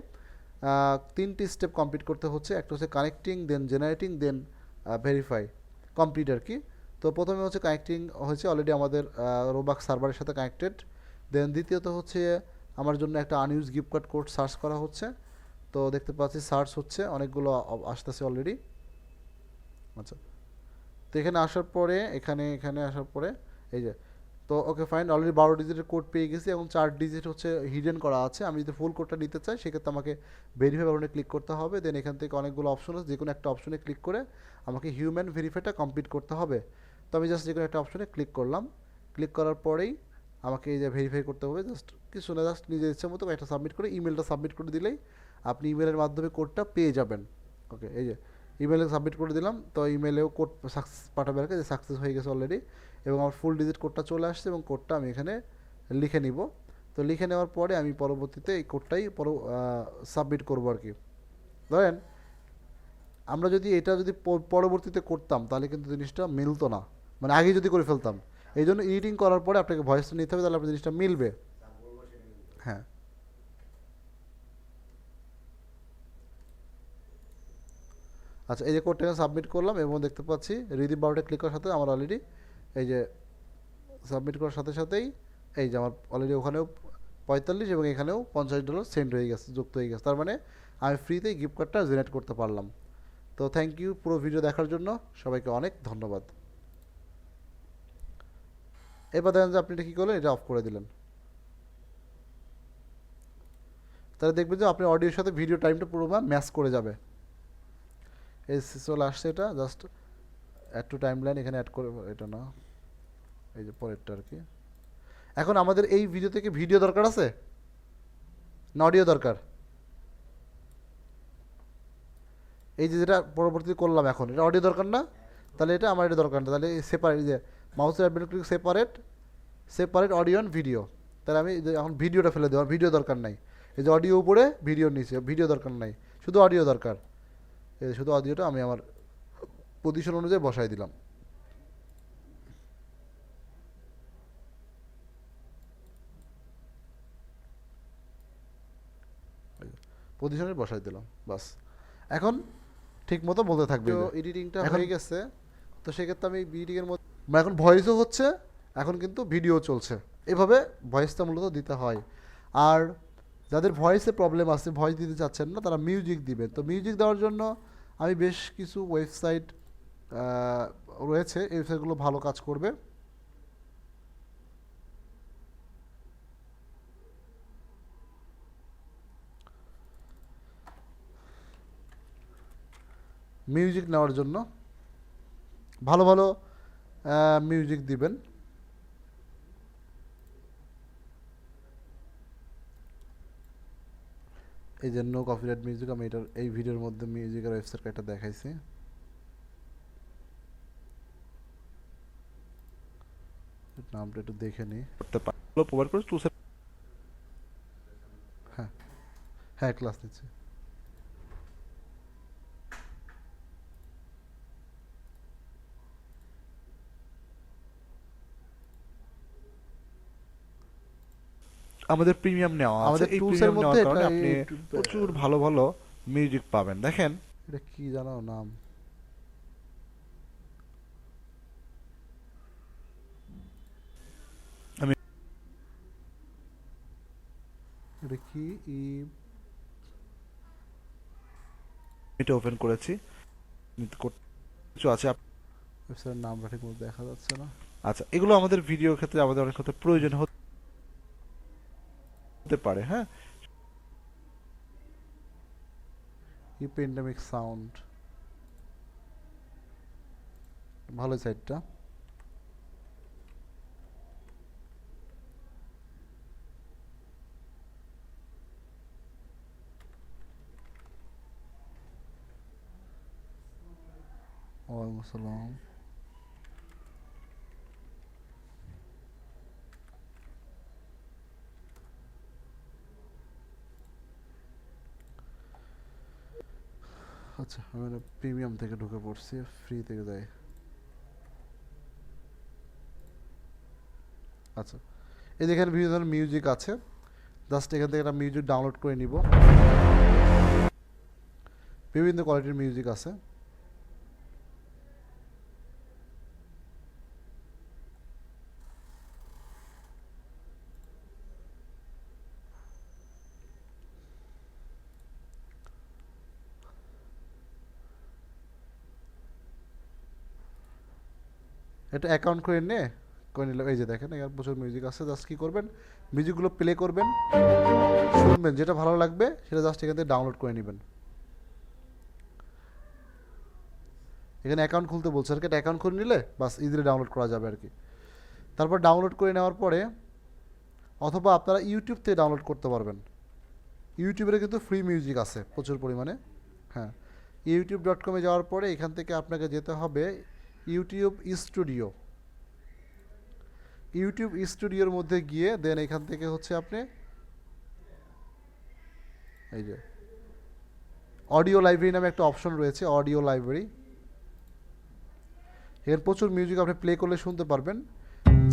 3টি স্টেপ কমপ্লিট করতে হচ্ছে। একটা হচ্ছে কানেক্টিং, দেন জেনারেটিং, দেন ভেরিফাই, কমপ্লিট আর কি। তো প্রথমে হচ্ছে কানেক্টিং হয়েছে, অলরেডি আমাদের রোবাক্স সার্ভারের সাথে কানেক্টেড। দেন দ্বিতীয়ত হচ্ছে আমার জন্য একটা আনইউজ গিফট কার্ড কোড সার্চ করা হচ্ছে। তো দেখতে পাচ্ছি সার্চ হচ্ছে, অনেকগুলো আসতেছে অলরেডি। আচ্ছা, তো এখানে আসার পরে এখানে আসার পরে এই যে তো ওকে ফাইন, অলরেডি 12 ডিজিটের কোড পেয়ে গেছি এবং 4 ডিজিট হচ্ছে হিডেন করা আছে। আমি যদি ফুল কোডটা নিতে চাই সেক্ষেত্রে আমাকে ভেরিফাই বাটনে ক্লিক করতে হবে, দেন এখান থেকে অনেকগুলো অপশন আছে, যে কোনো একটা অপশনে ক্লিক করে আমাকে হিউম্যান ভেরিফাইটা কমপ্লিট করতে হবে। তো আমি জাস্ট যে কোনো একটা অপশনে ক্লিক করলাম, ক্লিক করার পরেই আমাকে এই যে ভেরিফাই করতে হবে, জাস্ট কিছু না, জাস্ট নিজের ইচ্ছা মতো একটা সাবমিট করে ইমেলটা সাবমিট করে দিলেই আপনি ইমেলের মাধ্যমে কোডটা পেয়ে যাবেন। ওকে, এই যে ইমেলে সাবমিট করে দিলাম, তো ইমেলেও কোড সাকসেস পাঠাবে আর কি, যে সাকসেস হয়ে গেছে অলরেডি, এবং আমার ফুল ডিজিট কোডটা চলে আসছে এবং কোডটা আমি এখানে লিখে নিব। তো লিখে নেওয়ার পরে আমি পরবর্তীতে এই কোডটাই সাবমিট করবো আর কি। ধরেন আমরা যদি এটা যদি পরবর্তীতে করতাম তাহলে কিন্তু জিনিসটা মিলতো না, মানে আগে যদি করে ফেলতাম। এই জন্য এডিটিং করার পরে আপনাকে ভয়েসটা নিতে হবে, তাহলে আপনার জিনিসটা মিলবে। হ্যাঁ, আচ্ছা, এই যে কোডটাকে সাবমিট করলাম এবং দেখতে পাচ্ছি রিদিম বারোটা ক্লিক করার সাথে আমার অলরেডি এই যে সাবমিট করার সাথে সাথেই এই যে আমার অলরেডি ওখানেও 45 এবং এখানেও $50 সেন্ড হয়ে গেছে, যুক্ত হয়ে গেছে। তার মানে আমি ফ্রিতেই গিফট কার্ডটা জেনারেট করতে পারলাম। তো থ্যাংক ইউ পুরো ভিডিও দেখার জন্য, সবাইকে অনেক ধন্যবাদ। এবার দেখেন যে আপনি এটা কী করলেন, এটা অফ করে দিলেন, তাহলে দেখবেন যে আপনার অডিওর সাথে ভিডিও টাইমটা পুরো ম্যাচ করে যাবে। এই চলে আসছে, এটা just add to timeline এখানে অ্যাড করে, এটা না, এই যে পরেরটা আর কি। এখন আমাদের এই ভিডিও থেকে ভিডিও দরকার আছে না অডিও দরকার? এই যে যেটা পরবর্তীতে করলাম এখন, এটা অডিও দরকার না? তাহলে এটা আমার এটা দরকার না, তাহলে সেপারেট, যে মাউসের admin click separate audio and video. তাহলে আমি এখন ভিডিওটা ফেলে দেবো, ভিডিও দরকার নাই। এই যে অডিও উপরে, ভিডিও নিচে, ভিডিও দরকার নাই, শুধু অডিও দরকার। এই শুধু অডিওটা আমি আমার পজিশন অনুযায়ী বসাই দিলাম, পজিশনে বসাই দিলাম, বাস। এখন ঠিক মতো বলতে থাকবে। তো এডিটিংটা হয়ে গেছে, তো সেক্ষেত্রে আমি এডিটিংয়ের মধ্যে এখন ভয়েসও হচ্ছে, এখন কিন্তু ভিডিও চলছে। এভাবে ভয়েসটা মূলত দিতে হয়। আর যাদের ভয়েসে প্রবলেম আছে, ভয়েস দিতে চাচ্ছেন না, তারা মিউজিক দিবেন। তো মিউজিক দেওয়ার জন্য আমি বেশ কিছু ওয়েবসাইট রয়েছে, এই ওয়েবসাইটগুলো ভালো কাজ করবে। মিউজিক নেওয়ার জন্য ভালো ভালো মিউজিক দিবেন। এই যে নো কপিরাইট মিউজিক, আমি এটার এই ভিডিওর মধ্যে মিউজিকের ওয়েবসাইট একটা দেখাইছি। নামটা একটু দেখে নিই। প্রোভাইড করে টুলস। হ্যাঁ, হ্যাঁ, ক্লাস নিচ্ছি। আমাদের প্রিমিয়াম নেওয়া আছে, আমাদের এই টুলসের প্রিমিয়াম মধ্যে নেওয়ার কারণে এটা আপনি প্রচুর ভালো ভালো মিউজিক পাবেন। দেখেন এটা কি জানো নাম? আমি এটা কি এটা ওপেন করেছি, কিছু আছে ওয়েবসাইটের নামটা ঠিক মতো দেখা যাচ্ছে না। আচ্ছা, এগুলো আমাদের ভিডিওর ক্ষেত্রে আমাদের অনেক ক্ষেত্রে প্রয়োজন হতে পারে। হ্যাঁ, প্যান্ডেমিক সাউন্ড, ভালো সাইটটা। ওয়ালাইকুম আসসালাম। আচ্ছা, আমি প্রিমিয়াম থেকে ঢুকে পড়ছি, ফ্রি থেকে যাই। আচ্ছা, এই যেখানে বিভিন্ন ধরনের মিউজিক আছে, জাস্ট এখান থেকে একটা মিউজিক ডাউনলোড করে নিব। বিভিন্ন কোয়ালিটির মিউজিক আছে। এটা অ্যাকাউন্ট করে নিয়ে করে নিলাম। এই যে দেখেন এখানে প্রচুর মিউজিক আছে, জাস্ট কী করবেন, মিউজিকগুলো প্লে করবেন, শুনবেন, যেটা ভালো লাগবে সেটা জাস্ট এখান থেকে ডাউনলোড করে নেবেন। এখানে অ্যাকাউন্ট খুলতে বলছে আর কি, একটা অ্যাকাউন্ট করে নিলে বাস ইজিলি ডাউনলোড করা যাবে আর কি। তারপর ডাউনলোড করে নেওয়ার পরে অথবা আপনারা ইউটিউব থেকে ডাউনলোড করতে পারবেন। ইউটিউবের কিন্তু ফ্রি মিউজিক আছে প্রচুর পরিমাণে। হ্যাঁ, youtube.com-এ যাওয়ার পরে এখান থেকে আপনাকে যেতে হবে ইউটিউব স্টুডিও। ইউটিউব স্টুডিওর মধ্যে গিয়ে দেন এখান থেকে হচ্ছে আপনি এই যে অডিও লাইব্রেরি নামে একটা অপশন রয়েছে, অডিও লাইব্রেরি। এর প্রচুর মিউজিক আপনি প্লে করলে শুনতে পারবেন।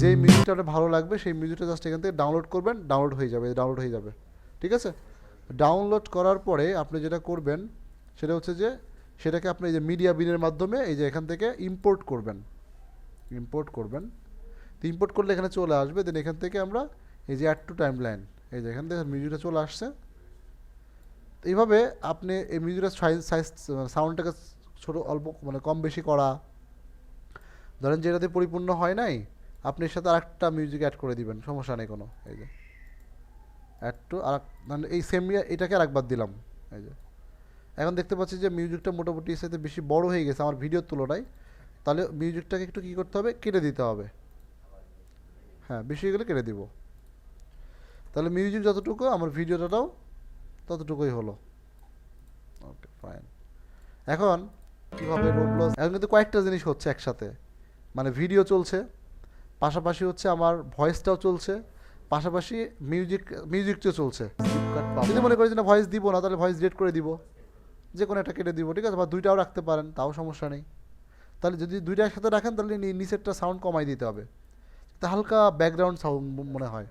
যেই মিউজিকটা আপনার ভালো লাগবে সেই মিউজিকটা জাস্ট এখান থেকে ডাউনলোড করবেন, ডাউনলোড হয়ে যাবে। ঠিক আছে, ডাউনলোড করার পরে আপনি যেটা করবেন সেটা হচ্ছে যে সেটাকে আপনি এই যে মিডিয়া বিনের মাধ্যমে এই যে এখান থেকে ইম্পোর্ট করবেন। তো ইম্পোর্ট করলে এখানে চলে আসবে। দেন এখান থেকে আমরা এই যে অ্যাড টু টাইম লাইন, এই যে এখান থেকে মিউজিকটা চলে আসছে। এইভাবে আপনি এই মিউজিকের সাইজ সাউন্ডটাকে ছোটো অল্প মানে কম বেশি করা, ধরেন যেটাতে পরিপূর্ণ হয় নাই আপনি এর সাথে আরেকটা মিউজিক অ্যাড করে দিবেন, সমস্যা নেই কোনো। এই যে অ্যাড টু আর মানে এই সেম এটাকে আরেকবার দিলাম। এই যে এখন দেখতে পাচ্ছি যে মিউজিকটা মোটামুটি এর সাথে বেশি বড় হয়ে গেছে আমার ভিডিওর তুলনায়। তাহলে মিউজিকটাকে একটু কী করতে হবে, কেটে দিতে হবে। হ্যাঁ, বেশি হয়ে গেলে কেটে দিব। তাহলে মিউজিক যতটুকু আমার ভিডিওটাও ততটুকুই হলো। Okay fine. এখন কীভাবে রোবলক্স, এখন কিন্তু কয়েকটা জিনিস হচ্ছে একসাথে, মানে ভিডিও চলছে, পাশাপাশি হচ্ছে আমার ভয়েসটাও চলছে, পাশাপাশি মিউজিকটাও চলছে। যদি মনে করি যে না ভয়েস দিব না, তাহলে ভয়েস ডিলিট করে দিব, যে কোনো একটা কেটে দিব। ঠিক আছে, বা দুইটাও রাখতে পারেন, তাও সমস্যা নেই। তাহলে যদি দুইটা একসাথে রাখেন তাহলে নিচেরটা সাউন্ড কমাই দিতে হবে, তা হালকা ব্যাকগ্রাউন্ড সাউন্ড মনে হয়।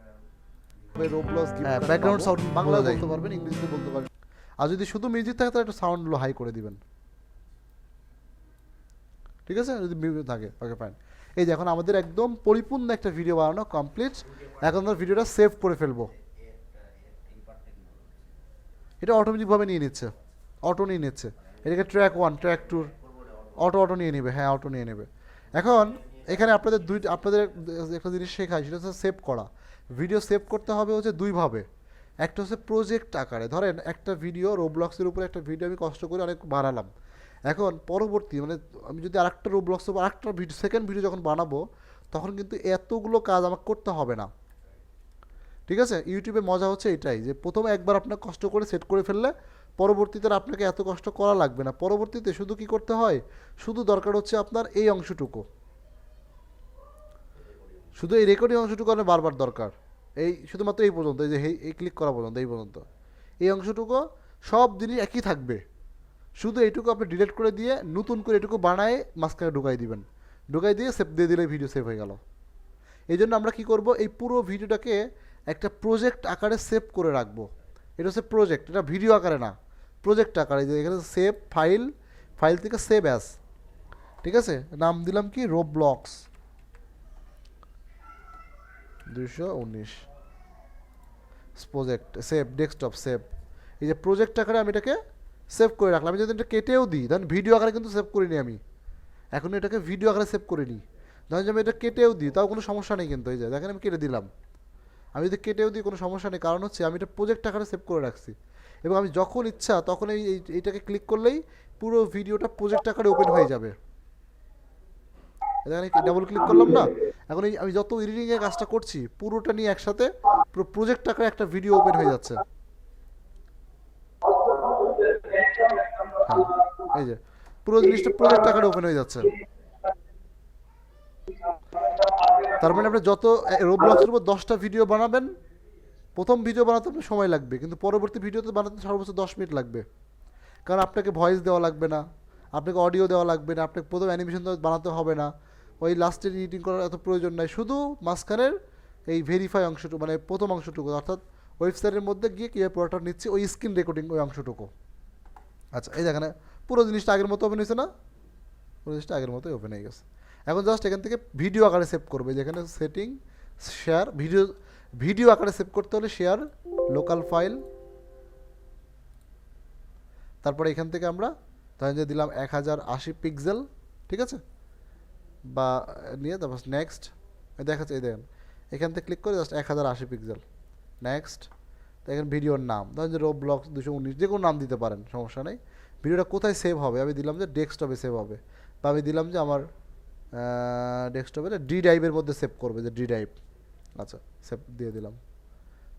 ব্যাকগ্রাউন্ড সাউন্ড বাংলা বলতে পারবেন, ইংরেজিতে বলতে পারবেন। আর যদি শুধু মিউজিক থাকে তাহলে একটু সাউন্ডগুলো হাই করে দিবেন। ঠিক আছে, যদি মিউজিক থাকে। Okay fine. এই যে এখন আমাদের একদম পরিপূর্ণ একটা ভিডিও বানানো কমপ্লিট। এখন আমরা ভিডিওটা সেভ করে ফেলবো। এটা অটোমেটিকভাবে নিয়ে নিচ্ছে, এটাকে ট্র্যাক 1 ট্র্যাক 2 অটো নিয়ে নেবে। হ্যাঁ, অটো নিয়ে নেবে। এখন এখানে আপনাদের একটা জিনিস শেখায়, সেটা হচ্ছে সেভ করা। ভিডিও সেভ করতে হবে হচ্ছে দুইভাবে। একটা হচ্ছে প্রজেক্ট আকারে, ধরেন একটা ভিডিও রোবলক্সের উপরে একটা ভিডিও আমি কষ্ট করে অনেক বানালাম। এখন পরবর্তী মানে আমি যদি আরেকটা রোবলক্স আরেকটা ভিডিও সেকেন্ড ভিডিও যখন বানাবো তখন কিন্তু এতগুলো কাজ আমাকে করতে হবে না। ঠিক আছে, ইউটিউবে মজা হচ্ছে এটাই যে প্রথমে একবার আপনার কষ্ট করে সেট করে ফেললে পরবর্তীতে আপনাকে এত কষ্ট করা লাগবে না। পরবর্তীতে শুধু কি করতে হয়, শুধু দরকার হচ্ছে আপনার এই অংশটুকু, শুধু এই রেকর্ডিং অংশটুকু আপনার বারবার দরকার। এই শুধুমাত্র এই পর্যন্ত, এই যে এই ক্লিক করা পর্যন্ত, এই পর্যন্ত এই অংশটুকু সব জিনিস একই থাকবে। শুধু এইটুকু আপনি ডিলিট করে দিয়ে নতুন করে এটুকু বানায় মাঝখানে ঢুকাই দিবেন, ঢুকাই দিয়ে সেভ দিয়ে দিলে ভিডিও সেভ হয়ে গেল। এই জন্য আমরা কী করব, এই পুরো ভিডিওটাকে একটা প্রজেক্ট আকারে সেভ করে রাখবো। এটা হচ্ছে প্রজেক্ট, এটা ভিডিও আকারে না, প্রজেক্ট আকারে। যে এখানে সেভ ফাইল থেকে সেভ অ্যাস। ঠিক আছে, নাম দিলাম কি Roblox 219 project, save desktop save. এই যে প্রজেক্ট আকারে আমি এটাকে সেভ করে রাখলাম। আমি যদি এটা কেটেও দিই, ধরেন ভিডিও আকারে কিন্তু সেভ করিনি আমি, এখন এটাকে ভিডিও আকারে সেভ করিনি। ধরেন যে আমি এটা কেটেও দিই তাও কোনো সমস্যা নেই কিন্তু। এই যে দেখেন আমি কেটে দিলাম, আমি যদি কেটেও দিই কোনো সমস্যা নেই, কারণ হচ্ছে আমি এটা প্রজেক্ট আকারে সেভ করে রাখছি। এবং আমি যখন ইচ্ছা তখন এইটাকে ক্লিক করলেই পুরো ভিডিওটা প্রজেক্ট আকারে ওপেন হয়ে যাবে। এখানে ডাবল ক্লিক করলাম না, এখন এই আমি যত এডিটিংয়ের কাজটা করছি পুরোটা নিয়ে একসাথে পুরো প্রজেক্ট আকারে একটা ভিডিও ওপেন হয়ে যাচ্ছে। এই যে পুরো জিনিসটা প্রজেক্ট আকারে ওপেন হয়ে যাচ্ছে। তার মানে আপনি যত রোবলক্সের উপর 10টা ভিডিও বানাবেন, প্রথম ভিডিও বানাতে আপনার সময় লাগবে, কিন্তু পরবর্তী ভিডিওতে বানাতে সর্বোচ্চ 10 মিনিট লাগবে। কারণ আপনাকে ভয়েস দেওয়া লাগবে না, আপনাকে অডিও দেওয়া লাগবে না, আপনাকে প্রথম অ্যানিমেশন বানাতে হবে না, ওই লাস্টের এডিটিং করার এত প্রয়োজন নাই। শুধু মাঝখানের এই ভেরিফাই অংশটুকু, মানে প্রথম অংশটুকু, অর্থাৎ ওয়েবসাইটের মধ্যে গিয়ে কীভাবে প্রোডাক্টটা নিচ্ছে ওই স্ক্রিন রেকর্ডিং ওই অংশটুকু। আচ্ছা, এই দেখেন পুরো জিনিসটা আগের মতো ওপেন হয়েছে না, পুরো জিনিসটা আগের মতোই ওপেন হয়ে গেছে। এখন জাস্ট এখান থেকে ভিডিও আকারে সেভ করবে, যেখানে সেটিং শেয়ার ভিডিও আকারে সেভ করতে হলে শেয়ার লোকাল ফাইল, তারপরে এখান থেকে আমরা ধরেন যে দিলাম 1080 পিক্সেল। ঠিক আছে, বা নিয়ে তারপর নেক্সট, দেখাচ্ছে, এই দেখেন এখান থেকে ক্লিক করে জাস্ট 1080 পিক্সেল, নেক্সট। দেখেন ভিডিওর নাম ধরেন যে রোবলক্স 219, যে কোনো নাম দিতে পারেন, সমস্যা নেই। ভিডিওটা কোথায় সেভ হবে, আমি দিলাম যে ডেস্কটপে সেভ হবে, বা আমি দিলাম যে আমার ডেস্কটপে ডি ড্রাইভের মধ্যে সেভ করবে, যে ডি ড্রাইভ, আচ্ছা সেভ দিয়ে দিলাম,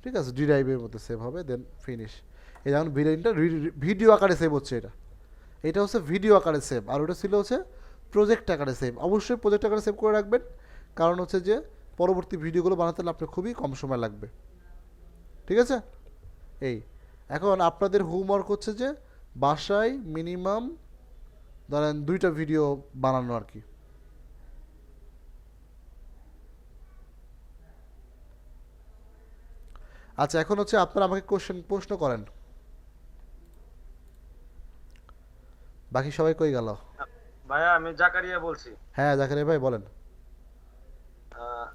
ঠিক আছে, ডি ড্রাইভের মধ্যে সেভ হবে, দেন ফিনিশ। এই যেমন ভিডিওটা ভিডিও আকারে সেভ হচ্ছে, এটা হচ্ছে ভিডিও আকারে সেভ, আর ওটা ছিল হচ্ছে প্রজেক্ট আকারে সেভ। অবশ্যই প্রজেক্ট আকারে সেভ করে রাখবেন, কারণ হচ্ছে যে পরবর্তী ভিডিওগুলো বানাতে হলে আপনার খুবই কম সময় লাগবে, ঠিক আছে। এই এখন আপনাদের হোমওয়ার্ক হচ্ছে যে বাসায় মিনিমাম ধরেন 2টা ভিডিও বানানো আর কি। আচ্ছা, এখন হচ্ছে আপনারা আমাকে প্রশ্ন করেন। বাকি সবাই কই গেল? ভাইয়া আমি জাকারিয়া বলছি। হ্যাঁ জাকারিয়া ভাই বলেন।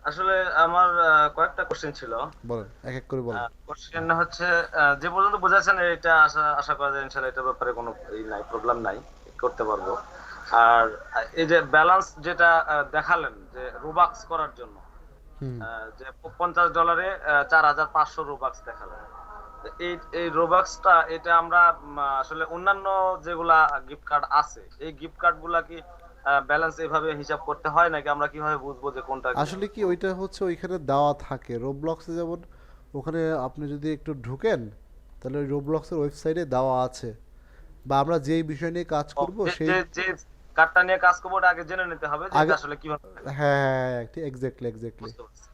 আসলে আমার কয়েকটা কোশ্চেন ছিল। বলেন, এক এক করে বলেন। কোশ্চেন হচ্ছে যে পর্যন্ত বোঝাচ্ছেন এটা আশা আশা করা যায় ইনশাআল্লাহ এটার ব্যাপারে কোনো নাই, প্রবলেম নাই, করতে পারবো। আর এই যে ব্যালেন্স যেটা দেখালেন যে রুবাক্স করার জন্য, যে $50 4,500 রুবাক্স দেখালেন, এই এই রোবাক্সটা এটা আমরা আসলে অন্যান্য যেগুলা গিফট কার্ড আছে এই গিফট কার্ড গুলা কি ব্যালেন্স এভাবে হিসাব করতে হয় নাকি আমরা কিভাবে বুঝবো যে কোনটা আসলে কি ওইটা হচ্ছে ওইখানে দেওয়া থাকে রোবলক্সে, যেমন ওখানে আপনি যদি একটু ঢুকেন তাহলে ওই রোবলক্সের ওয়েবসাইটে দেওয়া আছে, বা আমরা যেই বিষয় নিয়ে কাজ করব সেই যে কার্ডটা নিয়ে কাজ করবো ওটা আগে জেনে নিতে হবে যে এটা আসলে কিভাবে। হ্যাঁ হ্যাঁ ঠিক, এক্স্যাক্টলি। বুঝতে পারছি।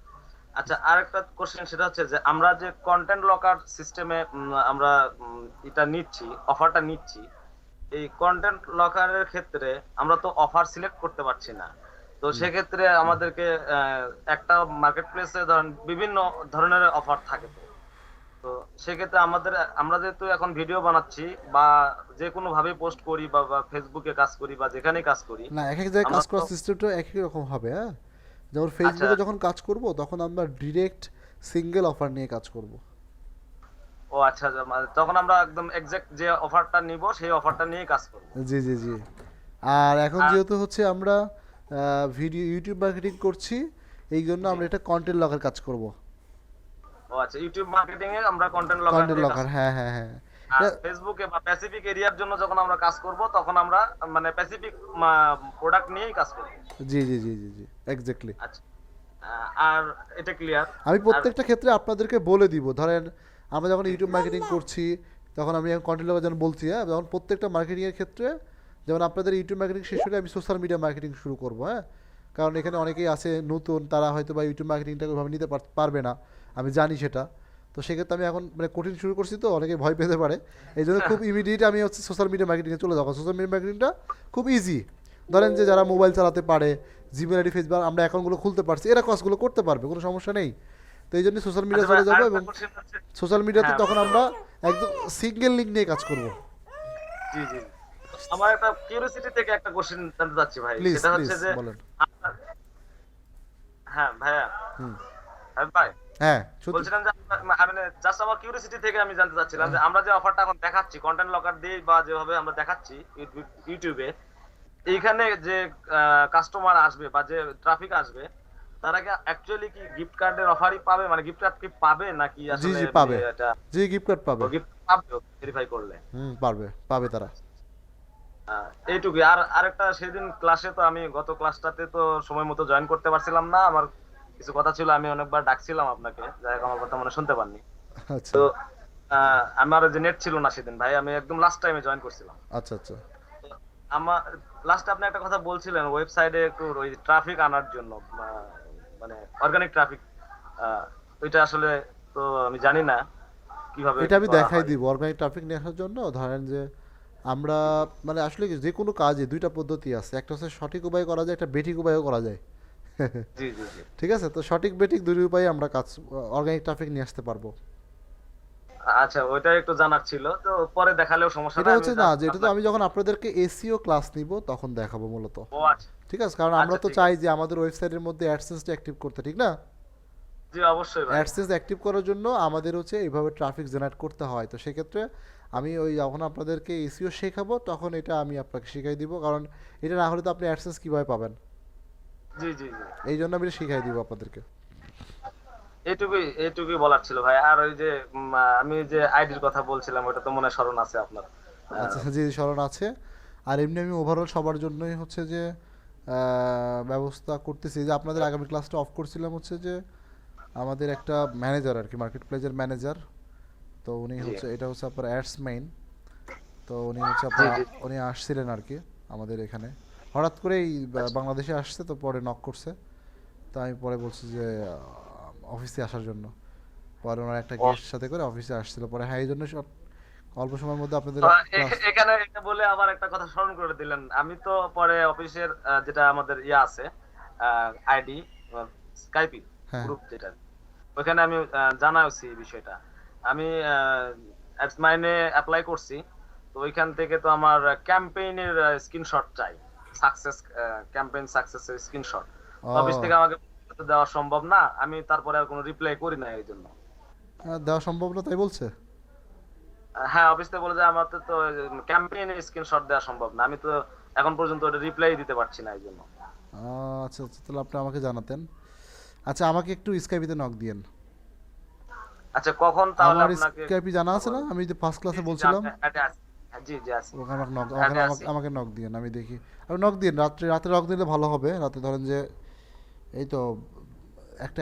আচ্ছা, আরেকটা কোশ্চেন সেটা হচ্ছে যে আমরা যে কন্টেন্ট লকার সিস্টেমে আমরা এটা নিচ্ছি, অফারটা নিচ্ছি, এই কন্টেন্ট লকারের ক্ষেত্রে আমরা তো অফার সিলেক্ট করতে পারছি না। তো সেক্ষেত্রে আমাদেরকে একটা মার্কেট প্লেসে ধরেন বিভিন্ন ধরনের অফার থাকে, তো সেক্ষেত্রে আমরা যেহেতু এখন ভিডিও বানাচ্ছি বা যে কোনো ভাবে পোস্ট করি বা ফেসবুকে কাজ করি বা যেখানে কাজ করি, না, এক এক জায়গায় কাজ আমরা করার তো সিস্টেমটা একই রকম হবে। হ্যাঁ, যেমন আচ্ছা ফেসবুকে যখন কাজ করব তখন আমরা ডিরেক্ট সিঙ্গেল অফার নিয়ে কাজ করব। ও আচ্ছা, তখন আমরা একদম এক্সাক্ট যে অফারটা নিব সেই অফারটা নিয়ে কাজ করব। জি জি জি। আর এখন আর যেহেতু হচ্ছে আমরা ভিডিও ইউটিউব মার্কেটিং করছি, এই জন্য জি, আমরা এটা কন্টেন্ট লকার কাজ করব। ও আচ্ছা, ইউটিউব মার্কেটিং এ আমরা কন্টেন্ট লকার কন্টেন্ট দিয়ে কাজ লকার, করব। হ্যাঁ হ্যাঁ হ্যাঁ। আর ফেসবুকে বা প্যাসিফিক এরিয়ার জন্য যখন আমরা কাজ করব তখন আমরা মানে প্যাসিফিক প্রোডাক্ট নিয়েই কাজ করব। জি জি জি জি জি, এক্স্যাক্টলি। আচ্ছা, আর এটা ক্লিয়ার। আমি আর প্রত্যেকটা ক্ষেত্রে আপনাদেরকে বলে দিব, ধরেন আমরা যখন ইউটিউব মার্কেটিং করছি তখন আমি কন্টেন্ট লকার যেন বলছি, হ্যাঁ, যখন প্রত্যেকটা মার্কেটিংয়ের ক্ষেত্রে যেমন আপনাদের ইউটিউব মার্কেটিং শেষ হলে আমি সোশ্যাল মিডিয়া মার্কেটিং শুরু করব। হ্যাঁ, কারণ এখানে অনেকেই আছে নতুন, তারা হয়তো বা ইউটিউব মার্কেটিংটাকে ওইভাবে নিতে পারবে না, আমি জানি সেটা। তো সেক্ষেত্রে আমি এখন মানে কঠিন শুরু করছি, তো অনেকে ভয় পেতে পারে, এই জন্য খুব ইমিডিয়েট আমি হচ্ছে সোশ্যাল মিডিয়া মার্কেটিংয়ে চলে যাবো। সোশ্যাল মিডিয়া মার্কেটিংটা খুব ইজি, ধরেন যে যারা মোবাইল চালাতে পারে, জিমেল আইডি, ফেসবুক, আমরা অ্যাকাউন্টগুলো খুলতে পারছি, এরা কাজগুলো করতে পারবে, কোনো সমস্যা নেই। তো এই জন্য সোশ্যাল মিডিয়া আচ্ছা ভাই, চলে যাবো, আরেকটা এবং কোশ্চেন হচ্ছে, সোশ্যাল মিডিয়াতে হ্যাঁ তখন আমরা একদম সিঙ্গেল লিঙ্ক নিয়ে কাজ করব। জি জি, আমার একটা কিউরিওসিটি থেকে একটা কোশ্চেন জানতে চাচ্ছি ভাই, প্লিজ সেটা প্লিজ হচ্ছে যে বলেন। আপনার- হ্যাঁ ভাইয়া, হুম, হ্যাঁ ভাই, হ্যাঁ শুধু বলছিলাম যে মানে জাস্ট আমার কিউরিওসিটি থেকে আমি জানতে চাচ্ছিলাম যে আমরা যে অফারটা এখন দেখাচ্ছি কন্টেন্ট লকার দিয়ে বা যেভাবে আমরা দেখাচ্ছি ইউটিউবে, এইখানে যে কাস্টমার আসবে বা যে ট্রাফিক আসবে তারা কি অ্যাকচুয়ালি কি গিফট কার্ডের অফারই পাবে, মানে গিফট কার্ড কি পাবে নাকি জি আসলে জি পাবে, এটা জি গিফট কার্ড পাবে। গিফট পাবে ভেরিফাই করলে? পারবে, পাবে তারা। এইটুকুই। আর আরেকটা, সেদিন ক্লাসে তো আমি গত ক্লাসটাতে তো সময় মতো জয়েন করতে পারছিলাম না, আমার কিছু কথা ছিল, আমি অনেকবার ডাকছিলাম আপনাকে, যাই হোক আমার কথা মনে শুনতে পাননি। আচ্ছা তো আমার যে নেট ছিল না সেদিন ভাই, আমি একদম লাস্ট টাইমে জয়েন করছিলাম। আচ্ছা আচ্ছা। তো আমার লাস্টে আপনি একটা কথা বলছিলেন ওয়েবসাইটে একটু ওই ট্রাফিক আনার জন্য, মানে অর্গানিক ট্রাফিক, ওইটা আসলে তো আমি জানি না কিভাবে এটা আমি করা দেখাই হয়। দিব। অর্গানিক ট্রাফিক নিয়ে আসার জন্য ধরেন যে আমরা মানে আসলে কি যে কোনো কাজে 2টা পদ্ধতি আছে, একটা হচ্ছে সঠিক উপায়ে করা যায়, একটা বেঠিক উপায়েও করা যায়। জি জি জি। ঠিক আছে, তো সঠিক বেঠিক দুই উপায়ে আমরা কাজ অর্গানিক ট্রাফিক নিয়ে আসতে পারবো। আচ্ছা, ওইটা একটু জানার ছিল, তো পরে দেখালেও সমস্যা এটা নাই, আমি হচ্ছে না জাস্ট যে এটা তো আমি যখন আপনাদেরকে এসইও ক্লাস নিব তখন দেখাবো মূলত। ও আচ্ছা ঠিক আছে, কারণ আমরা আচ্ছা, তো ঠিক চাই আছে। যে আমাদের ওয়েবসাইটের মধ্যে অ্যাডসেন্সটা অ্যাক্টিভ করতে, ঠিক না? জি অবশ্যই ভাই। অ্যাডসেন্স অ্যাক্টিভ করার জন্য আমাদের হচ্ছে এইভাবে ট্রাফিক জেনারেট করতে হয়। তো সেক্ষেত্রে আমি ওই যখন আপনাদেরকে এসইও শেখাবো তখন এটা আমি আপনাকে শিখাই দিব, কারণ এটা না হলে তো আপনি অ্যাডসেন্স কীভাবে পাবেন? জি জি জি, এই জন্য আমি এটা শিখাই দিব আপনাদেরকে। এইটুকুই বলার ছিল ভাই। আর ওই যে আমি যে আইডির কথা বলছিলাম ওটা তো মনে হয় স্মরণ আছে আপনার। আচ্ছা, জি স্মরণ আছে। আর এমনি আমি ওভারঅল সবার জন্যই হচ্ছে যে ব্যবস্থা করতেছি, যে আপনাদের আগামী ক্লাসটা অফ করছিলাম হচ্ছে যে আমাদের একটা ম্যানেজার আর কি, মার্কেট প্লেসের ম্যানেজার। তো উনি জি হচ্ছে, এটা হচ্ছে আপনার অ্যাডস মেইন। তো উনি হচ্ছে জি আপনার, জি। উনি আসছিলেন আর কি আমাদের এখানে, হঠাৎ করেই আচ্ছা বাংলাদেশে আসছে, তো পরে নক করছে। তো আমি পরে বলছি যে অফিসে আসার জন্য। পরে ওনার একটা ও, গেস্ট সাথে করে অফিসে আসছিল পরে, হ্যাঁ এই জন্য অল্প সময়ের মধ্যে আপনাদের তো ক্লাস। এখানে এটা বলে আবার একটা কথা স্মরণ করে দিলেন। আমি তো পরে অফিসের যেটা আমাদের আছে আইডি স্কাইপি হ্যাঁ গ্রুপ যেটা, ওখানে আমি জানাইছি এই বিষয়টা। আমি অ্যাডস মাইনে অ্যাপ্লাই করছি, তো ওইখান থেকে তো আমার ক্যাম্পেইনের স্ক্রিনশট চাই, সাকসেস ক্যাম্পেইন সাকসেসের স্ক্রিনশট। অফিস থেকে ও, আমাকে দেওয়া সম্ভব না, আমি তারপরে আর কোনো রিপ্লাই করি না এই জন্য। দেওয়া সম্ভব না তাই বলছে? হ্যাঁ, অফিস থেকে বলে যে আমার তো ক্যাম্পেইনের স্ক্রিনশট দেওয়া সম্ভব না, আমি তো এখন পর্যন্ত ওটা রিপ্লাই দিতে পারছি না এই জন্য। আচ্ছা আচ্ছা, তাহলে আপনি আমাকে জানাতেন। আচ্ছা, আমাকে একটু স্কাইপিতে নক দিয়েন। আচ্ছা, কখন তাহলে আমার আপনাকে? স্কাইপি জানা আছে না, আমি যে ফার্স্ট জি ক্লাসে জি জি, বলছিলাম? আমি অ্যাডে আছি। হ্যাঁ, জি জি আছি, ওখানে আমাকে নক, অ্যাডে ওখানে আছি। আমাকে নক দিয়েন, আমি দেখি। আপনি নক দিন, রাত্রে রাতে নক দিলে ভালো হবে। রাতে ধরেন যে এই তো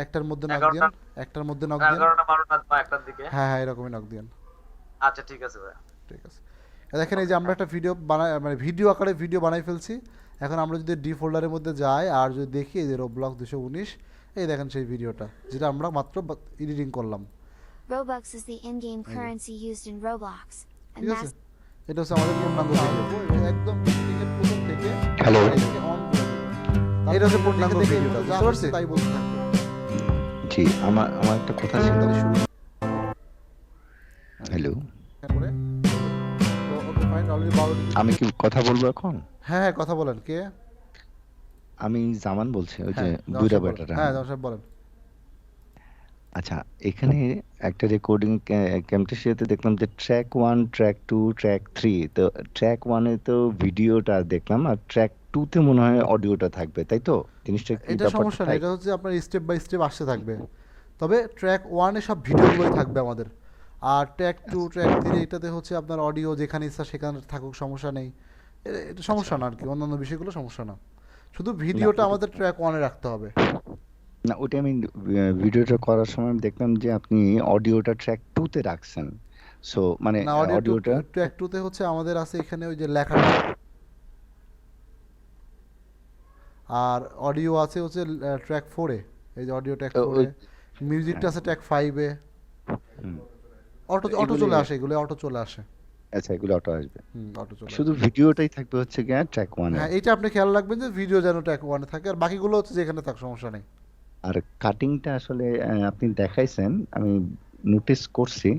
একটার মধ্যে নক দিয়েন, 11টা একটার মধ্যে নক দিয়েন। 11টা 12টা বা 1টার দিকে। হ্যাঁ হ্যাঁ, এরকমই নক দিয়েন। আচ্ছা ঠিক আছে ভাই। ঠিক আছে। দেখেন এই যে আমরা একটা ভিডিও বানাই, মানে ভিডিও আকারে ভিডিও বানাই ফেলছি। এখন আমরা যদি ডি ফোল্ডারের মধ্যে যাই আর যদি দেখি এই যে রোবলক্স 219, এই দেখেন সেই ভিডিওটা যেটা আমরা মাত্র এডিটিং করলাম। Robux is the in-game এই যে, currency used in Roblox, and ঠিক আছে, mass এটা হচ্ছে আমাদের পূর্ণাঙ্গ ভিডিও, একদম beginning এর প্রথম থেকে হ্যালো আমরা এটাকে অন করে দেব। এটা হচ্ছে পূর্ণাঙ্গ ভিডিওটা, বুঝতে পারছি? তাই বলতে থাকবে। জি আমার আমার একটা কথা ছিল। তাহলে শুরু হ্যালো, করে। তো ওকে ফাইন, অলরেডি 12টি। আমি কি কথা বলবো এখন? হ্যাঁ হ্যাঁ, কথা বলেন। কে? আমি জামান বলছি, ওই যে হ্যাঁ জামাল বুইরা সাহেব বলেন। বেটাটা। হ্যাঁ জামাল সাহেব বলেন। আচ্ছা, এখানে একটা রেকর্ডিং ক্যামটেশিয়াতে দেখলাম যে ট্র্যাক 1, ট্র্যাক 2, ট্র্যাক 3। তো ট্র্যাক 1 এ তো ভিডিওটা দেখলাম, আর ট্র্যাক 2 তে মনে হয় অডিওটা থাকবে, তাই তো? জিনিসটা কি এটা ব্যাপারটা সমস্যা নেই, তাই? এটা হচ্ছে আপনার স্টেপ বাই স্টেপ আসতে থাকবে। তবে ট্র্যাক 1 এ সব ভিডিওগুলোই থাকবে আমাদের। আর ট্র্যাক 2, আচ্ছা ট্র্যাক 3 এটাতে হচ্ছে আপনার অডিও যেখানে ইচ্ছা সেখানে থাকুক, সমস্যা নেই। এটা আচ্ছা। সমস্যা না আর কি, অন্যান্য বিষয়গুলো সমস্যা না। শুধু না ভিডিওটা ওটা আমাদের ট্র্যাক 1 এ রাখতে হবে। না ওটা আমি ভিডিওটা করার সময় দেখলাম যে আপনি অডিওটা ট্র্যাক 2 তে রাখছেন। সো মানে না, অডিও অডিওটা ট্র্যাক 2 তে হচ্ছে আমাদের আছে এখানে ওই যে লেখাটা। আর অডিও আছে হচ্ছে ট্র্যাক 4 এ। এই যে অডিও ট্র্যাক 4 ওই এ, মিউজিকটা হ্যাঁ আছে ট্র্যাক 5 এ। হুম। অটো তো অটো এগুলি চলে আসে, এগুলো অটো চলে আসে। আচ্ছা, এগুলো অটো আসবে। অটো চলে শুধু আসে। ভিডিওটাই থাকবে হচ্ছে গিয়ে ট্র্যাক 1 এ। হ্যাঁ, এইটা আপনি খেয়াল রাখবেন যে ভিডিও যেন ট্র্যাক 1 এ থাকে, আর বাকিগুলো হচ্ছে যেখানে থাক, সমস্যা নেই। আর কাটিংটা আসলে আপনি দেখাইছেন, আমি নোটিস করছি,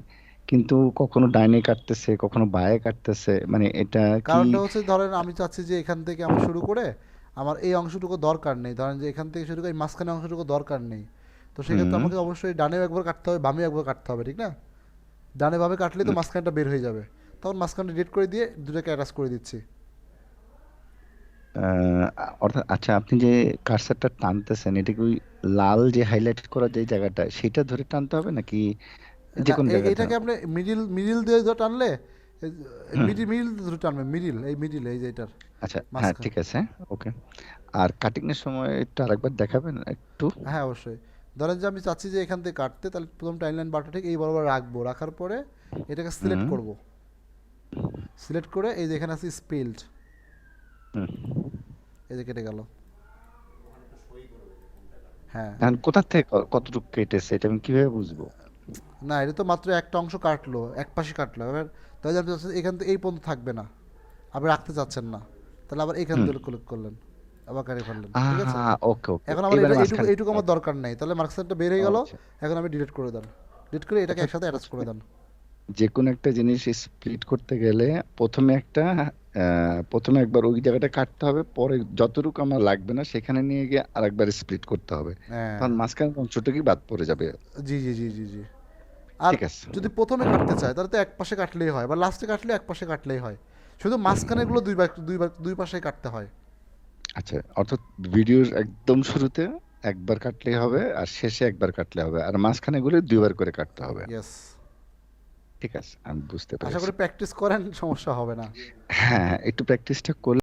কিন্তু কখনো ডাইনে কাটতেছে, কখনো বাঁয়ে কাটতেছে, মানে এটা কি? কারণটা হচ্ছে ধরেন আমি চাচ্ছি যে এখান থেকে আমি শুরু করে আমার এই অংশটুকু দরকার নেই, ধরেন যে এখান থেকে শুরু করে এই মাঝখানে অংশটুকু দরকার নেই। তো সেক্ষেত্রে হুম আমাকে অবশ্যই ডানেও একবার কাটতে হবে, বামেও একবার কাটতে হবে, ঠিক না? ডানে বামে কাটলে তো মাঝখানটা বের হয়ে যাবে, তখন মাঝখানটা ডিলিট করে দিয়ে দুটোকে অ্যাটাচ করে দিচ্ছি। আহ, অর্থাৎ আচ্ছা, আপনি যে কার্সারটা টানতেছেন, এটা কি ওই লাল যে হাইলাইট করা যে জায়গাটা সেটা ধরে টানতে হবে নাকি যে না, কোন জায়গাটা? এইটাকে আপনি মিডিল মিডিল দিয়ে ধরে টানলে, হুম মিডিল মিডিল ধরে টানবে, মিডিল এই মিডিল এই যে এটার আচ্ছা, হ্যাঁ মাঝখানে। ঠিক আছে, ওকে। আর কাটিং এর সময় একটু আরেকবার দেখাবেন একটু। হ্যাঁ অবশ্যই। ধরেন যে আমি চাচ্ছি যে এখান থেকে কাটতে, তাহলে প্রথম টাইমলাইন বারটা ঠিক এই বরাবর রাখবো, রাখার পরে এটাকে সিলেক্ট হুম করব। সিলেক্ট করে এই যে এখানে আছে স্পেলড, হুম। এই যে কেটে গেল। হ্যাঁ। এখন কোথা থেকে কতটুকু কেটেছে এটা আমি কিভাবে বুঝবো? না, এটা তো মাত্র একটা অংশ কাটলো, এক পাশে কাটলো। এবার তাহলে আপনি চাচ্ছেন এখান থেকে এই পর্যন্ত থাকবে না, আপনি রাখতে চাচ্ছেন না, তাহলে আবার এখান হুম থেকে ক্লিক করলেন, আবার কাটে ফেললেন, ঠিক আছে? ওকে ওকে, এখন আমার এবারে এটা এইটুকু মাঝখানে এইটুকু আমার দরকার নেই, তাহলে মার্কসারটা বের হয়ে গেল। আচ্ছা এখন আমি ডিলিট করে দেন, ডিলিট করে এটাকে অর্থাৎ একসাথে অ্যাটাচ করে দেন। যে কোনো একটা জিনিস স্প্লিট করতে গেলে প্রথমে একবার ওই জায়গাটা কাটতে হবে, পরে যতটুকু আমার লাগবে না সেখানে নিয়ে গিয়ে আরেকবার স্প্লিট করতে হবে, হ্যাঁ, তখন মাঝখানের অংশটা কি বাদ পড়ে যাবে। জি জি জি জি জি। আর ঠিক আছে। যদি প্রথমে কাটতে চায় তাহলে তো এক পাশে কাটলেই হয়, বা লাস্টে কাটলে এক পাশে কাটলেই হয়। শুধু মাঝখানেগুলো দুই পাশেই কাটতে হয়। আচ্ছা, অর্থাৎ ভিডিওর একদম শুরুতে একবার কাটলেই হবে আর শেষে একবার কাটলে হবে, আর মাঝখানে গুলো দুইবার করে কাটতে হবে। ইয়েস, ঠিক আছে, আমি বুঝতে আশা পেরেছি। করি প্র্যাকটিস করেন, সমস্যা হবে না। হ্যাঁ, একটু প্র্যাকটিসটা করলে